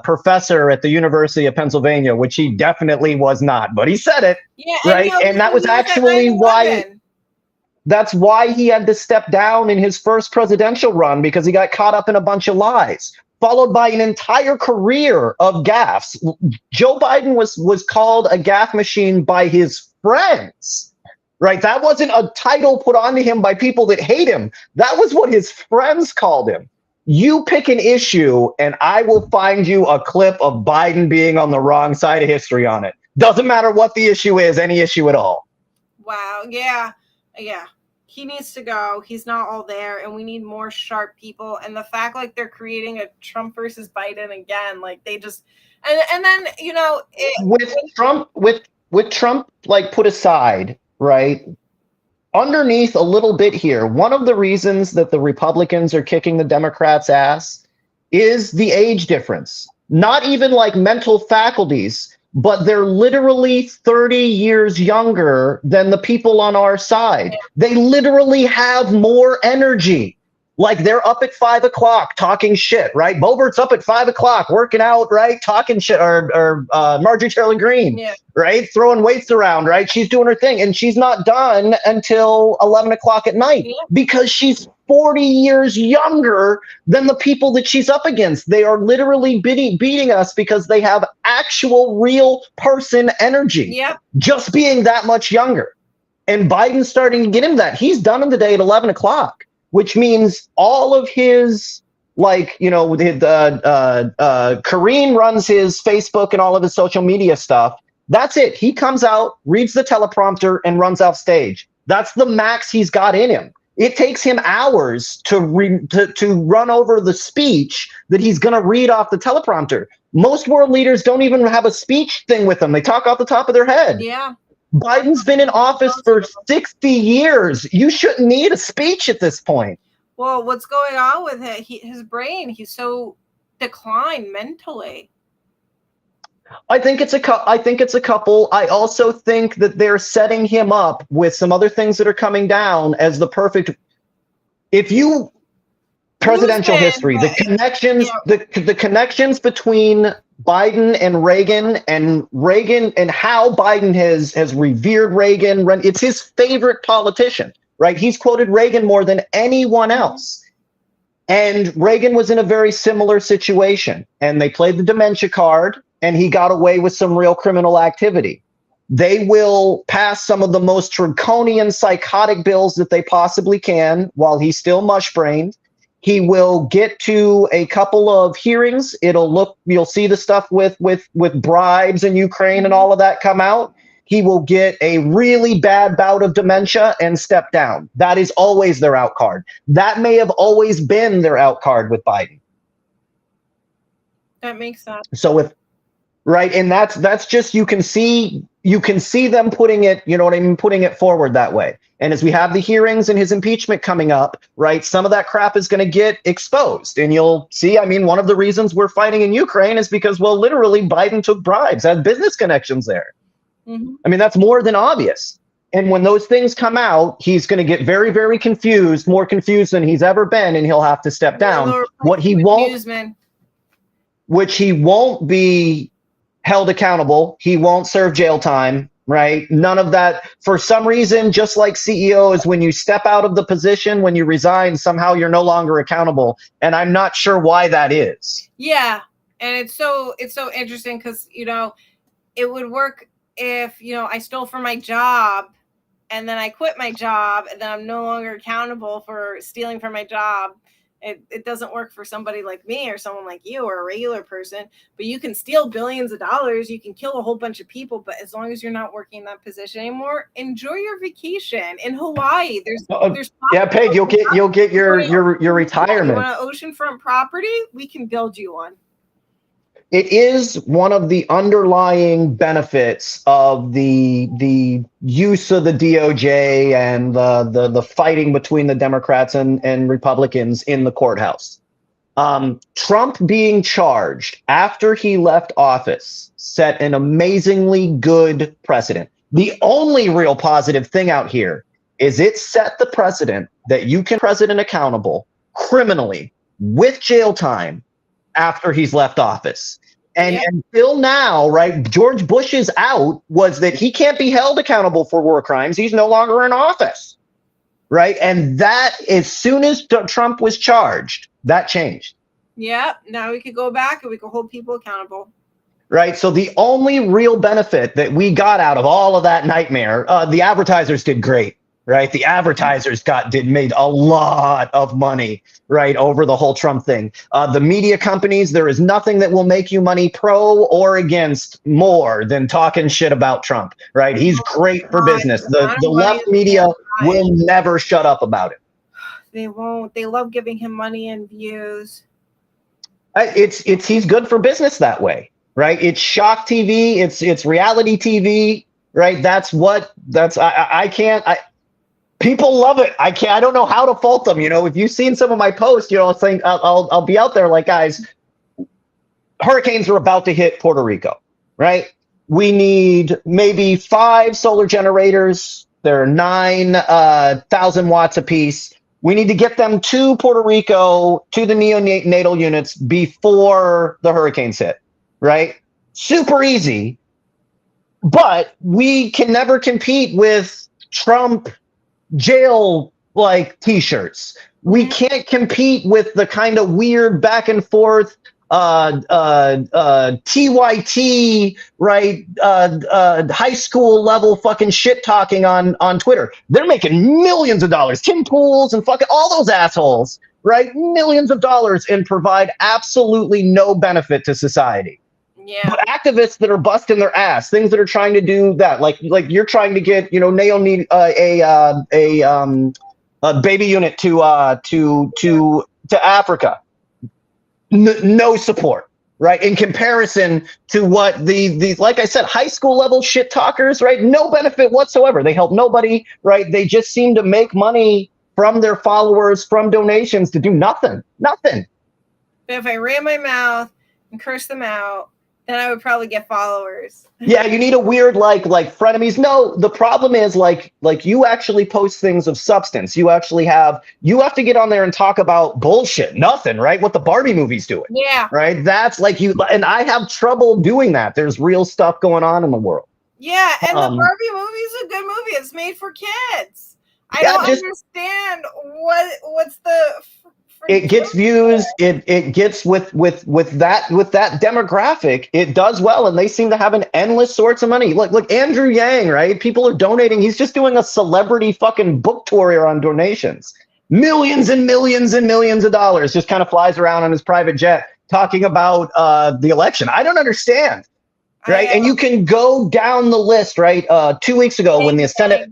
Speaker 1: professor at the University of Pennsylvania, which he definitely was not, but he said it, right? And that was actually that's why he had to step down in his first presidential run, because he got caught up in a bunch of lies, followed by an entire career of gaffes. Joe Biden was called a gaffe machine by his friends, right? That wasn't a title put onto him by people that hate him. That was what his friends called him. You pick an issue, and I will find you a clip of Biden being on the wrong side of history on it. Doesn't matter what the issue is, any issue at all.
Speaker 2: Wow. Yeah. He needs to go. He's not all there, and we need more sharp people. And the fact, like, they're creating a Trump versus Biden again, like, they just and then
Speaker 1: with Trump like put aside, right? underneath a little bit here, one of the reasons that the Republicans are kicking the Democrats' ass is the age difference. Not even like mental faculties, but they're literally 30 years younger than the people on our side. They literally have more energy. Like they're up at 5 o'clock talking shit, right? Bobert's up at 5 o'clock working out, right? Talking shit, or Marjorie Taylor Greene, right? Throwing weights around, right? She's doing her thing, and she's not done until 11 o'clock at night because she's 40 years younger than the people that she's up against. They are literally beating us because they have actual real person energy, just being that much younger. And Biden's starting to get him that. He's done in the day at 11 o'clock. Which means all of his, like, you know, Kareem runs his Facebook and all of his social media stuff. That's it. He comes out, reads the teleprompter, and runs off stage. That's the max he's got in him. It takes him hours to run over the speech that he's going to read off the teleprompter. Most world leaders don't even have a speech thing with them. They talk off the top of their head.
Speaker 2: Yeah.
Speaker 1: Biden's been in office for 60 years. You shouldn't need a speech at this point.
Speaker 2: Well, what's going on with it? His brain, he's so declined mentally.
Speaker 1: I think it's a couple. I also think that they're setting him up with some other things that are coming down as the perfect. If you presidential history, the connections, the connections between Biden and Reagan and how Biden has revered Reagan. It's his favorite politician, right? He's quoted Reagan more than anyone else. And Reagan was in a very similar situation, and they played the dementia card, and he got away with some real criminal activity. They will pass some of the most draconian psychotic bills that they possibly can while he's still mush-brained. He will get to a couple of hearings. You'll see the stuff with bribes in Ukraine and all of that come out. He will get a really bad bout of dementia and step down. That is always their out card. That may have always been their out card with Biden.
Speaker 2: That makes sense.
Speaker 1: So right, and that's just you can see them putting it, you know what I mean, putting it forward that way. And as we have the hearings and his impeachment coming up, right, some of that crap is going to get exposed. And you'll see, I mean, one of the reasons we're fighting in Ukraine is because, well, literally Biden took bribes, had business connections there. Mm-hmm. I mean, that's more than obvious. And when those things come out, he's going to get very, very confused, more confused than he's ever been, and he'll have to step down. Which he won't be held accountable. He won't serve jail time, right? None of that. For some reason, just like CEOs, when you step out of the position, when you resign, somehow you're no longer accountable. And I'm not sure why that is.
Speaker 2: Yeah. And it's so interesting because, you know, it would work if, you know, I stole from my job and then I quit my job and then I'm no longer accountable for stealing from my job. It doesn't work for somebody like me or someone like you or a regular person, but you can steal billions of dollars. You can kill a whole bunch of people, but as long as you're not working in that position anymore, enjoy your vacation in Hawaii. There's
Speaker 1: Peg, you'll get your retirement.
Speaker 2: You want an oceanfront property? We can build you one.
Speaker 1: It is one of the underlying benefits of the use of the DOJ and the fighting between the Democrats and Republicans in the courthouse. Trump being charged after he left office set an amazingly good precedent. The only real positive thing out here is it set the precedent that you can president accountable criminally with jail time after he's left office. And until now, right, George Bush's out was that he can't be held accountable for war crimes. He's no longer in office, right? And that, as soon as Trump was charged, that changed.
Speaker 2: Yeah, now we could go back and we could hold people accountable.
Speaker 1: Right, so the only real benefit that we got out of all of that nightmare, the advertisers did great. Right, the advertisers made a lot of money, right, over the whole Trump thing. The media companies, there is nothing that will make you money pro or against more than talking shit about Trump. Right, he's great for business. The left media will never shut up about it.
Speaker 2: They won't. They love giving him money and views.
Speaker 1: He's good for business that way, right? It's shock TV. It's reality TV, right? People love it. I don't know how to fault them. You know, if you've seen some of my posts, you know, saying I'll be out there like, guys, hurricanes are about to hit Puerto Rico, right? We need maybe 5 solar generators. They're 9,000 watts apiece. We need to get them to Puerto Rico, to the neonatal units before the hurricanes hit, right? Super easy. But we can never compete with Trump jail like t-shirts. We can't compete with the kind of weird back and forth TYT, right? High school level fucking shit talking on Twitter. They're making millions of dollars. Tim Pools and fucking all those assholes, right? Millions of dollars and provide absolutely no benefit to society.
Speaker 2: Yeah.
Speaker 1: But activists that are busting their ass, things that are trying to do that, like you're trying to get, you know, Nail need a baby unit to Africa. No support, right? In comparison to what these, like I said, high school level shit talkers, right? No benefit whatsoever. They help nobody, right? They just seem to make money from their followers, from donations to do nothing. Nothing.
Speaker 2: But if I ran my mouth and cursed them out, then I would probably get followers.
Speaker 1: Yeah, you need a weird like frenemies. No, the problem is like you actually post things of substance. You have to get on there and talk about bullshit, nothing, right? What the Barbie movie's doing.
Speaker 2: Yeah.
Speaker 1: Right? That's like you, and I have trouble doing that. There's real stuff going on in the world.
Speaker 2: Yeah, and the Barbie movie is a good movie. It's made for kids. I don't understand what's the
Speaker 1: it gets views. It gets with that demographic. It does well, and they seem to have an endless source of money. Look, Andrew Yang, right? People are donating. He's just doing a celebrity fucking book tour here on donations. Millions and millions and millions of dollars. Just kind of flies around on his private jet talking about the election. I don't understand, right? And you can go down the list, right? 2 weeks ago when the Senate.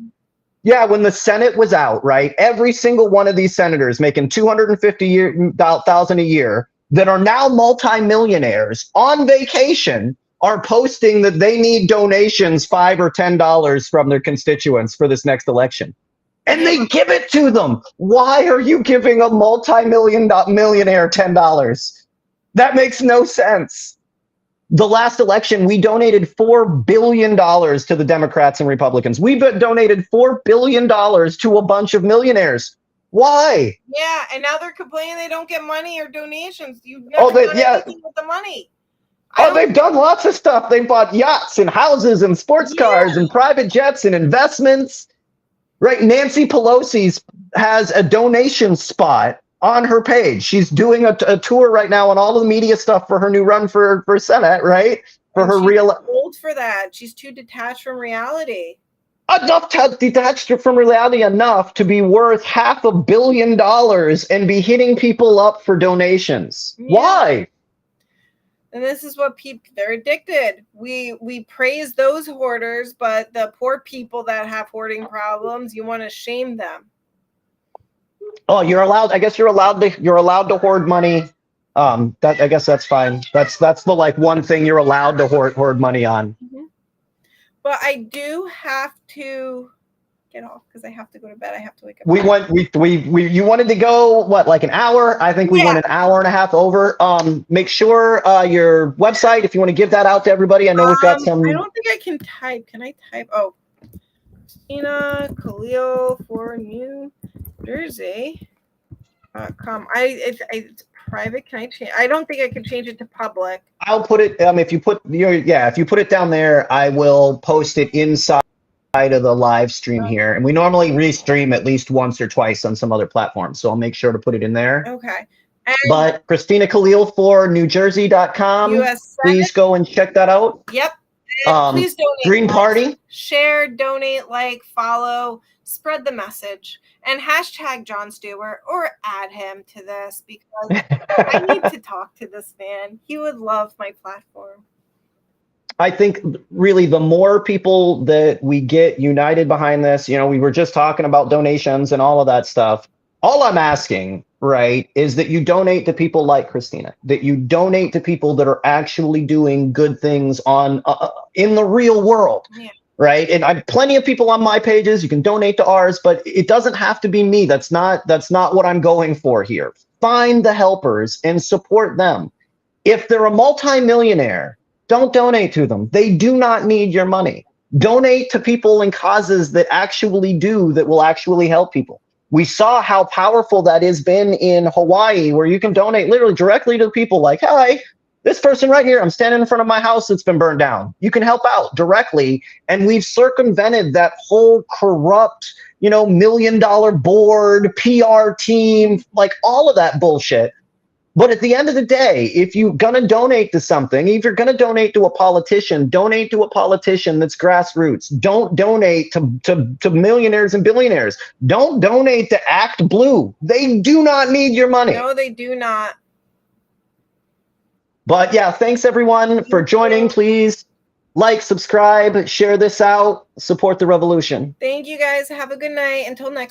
Speaker 1: Yeah, when the Senate was out, right? Every single one of these senators making $250,000 a year that are now multimillionaires on vacation are posting that they need donations $5 or $10 from their constituents for this next election. And they give it to them. Why are you giving a millionaire $10? That makes no sense. The last election, we donated $4 billion to the Democrats and Republicans. We donated $4 billion to a bunch of millionaires. Why?
Speaker 2: Yeah, and now they're complaining they don't get money or donations. You've never done anything with the money.
Speaker 1: They've done lots of stuff. They've bought yachts and houses and sports cars and private jets and investments. Right? Nancy Pelosi has a donation spot on her page. She's doing a tour right now on all of the media stuff for her new run for Senate, right? For her
Speaker 2: real old for that. She's too detached from reality.
Speaker 1: Detached from reality enough to be worth $500 million and be hitting people up for donations. Yeah. Why?
Speaker 2: And this is what they're addicted. We praise those hoarders, but the poor people that have hoarding problems, you want to shame them.
Speaker 1: Oh, you're allowed. I guess you're allowed to hoard money. I guess that's fine. That's the like one thing you're allowed to hoard money on.
Speaker 2: Mm-hmm. But I do have to get off because I have to go to bed. I have to wake up.
Speaker 1: You wanted to go what, like an hour? I think we went an hour and a half over. Make sure your website, if you want to give that out to everybody. I know we've got some.
Speaker 2: I don't think I can type. Can I type? Oh, Christina Khalil for New Jersey.com. It's private. Can I change? I don't think I can change it to public.
Speaker 1: I'll put it. If you put it down there, I will post it inside of the live stream here. And we normally restream at least once or twice on some other platforms, so I'll make sure to put it in there.
Speaker 2: Okay.
Speaker 1: But Christina Khalil for NewJersey.com. Please go and check that out.
Speaker 2: Yep. Please donate.
Speaker 1: Green Party.
Speaker 2: Share, donate, like, follow, spread the message, and hashtag Jon Stewart or add him to this because I need to talk to this man. He would love my platform.
Speaker 1: I think really the more people that we get united behind this, we were just talking about donations and all of that stuff. All I'm asking, right, is that you donate to people like Christina, that you donate to people that are actually doing good things in the real world.
Speaker 2: Yeah.
Speaker 1: right? And I plenty of people on my pages. You can donate to ours, but it doesn't have to be me. That's not what I'm going for here. Find the helpers and support them. If they're a multimillionaire, don't donate to them. They do not need your money. Donate to people and causes that will actually help people. We saw how powerful that has been in Hawaii, where you can donate literally directly to people like, hi, this person right here, I'm standing in front of my house that's been burned down. You can help out directly. And we've circumvented that whole corrupt, $1 million board, PR team, like all of that bullshit. But at the end of the day, if you're going to donate to something, if you're going to donate to a politician, donate to a politician that's grassroots. Don't donate to millionaires and billionaires. Don't donate to Act Blue. They do not need your money.
Speaker 2: No, they do not.
Speaker 1: But yeah, thanks everyone for joining. Please like, subscribe, share this out, support the revolution.
Speaker 2: Thank you guys. Have a good night. Until next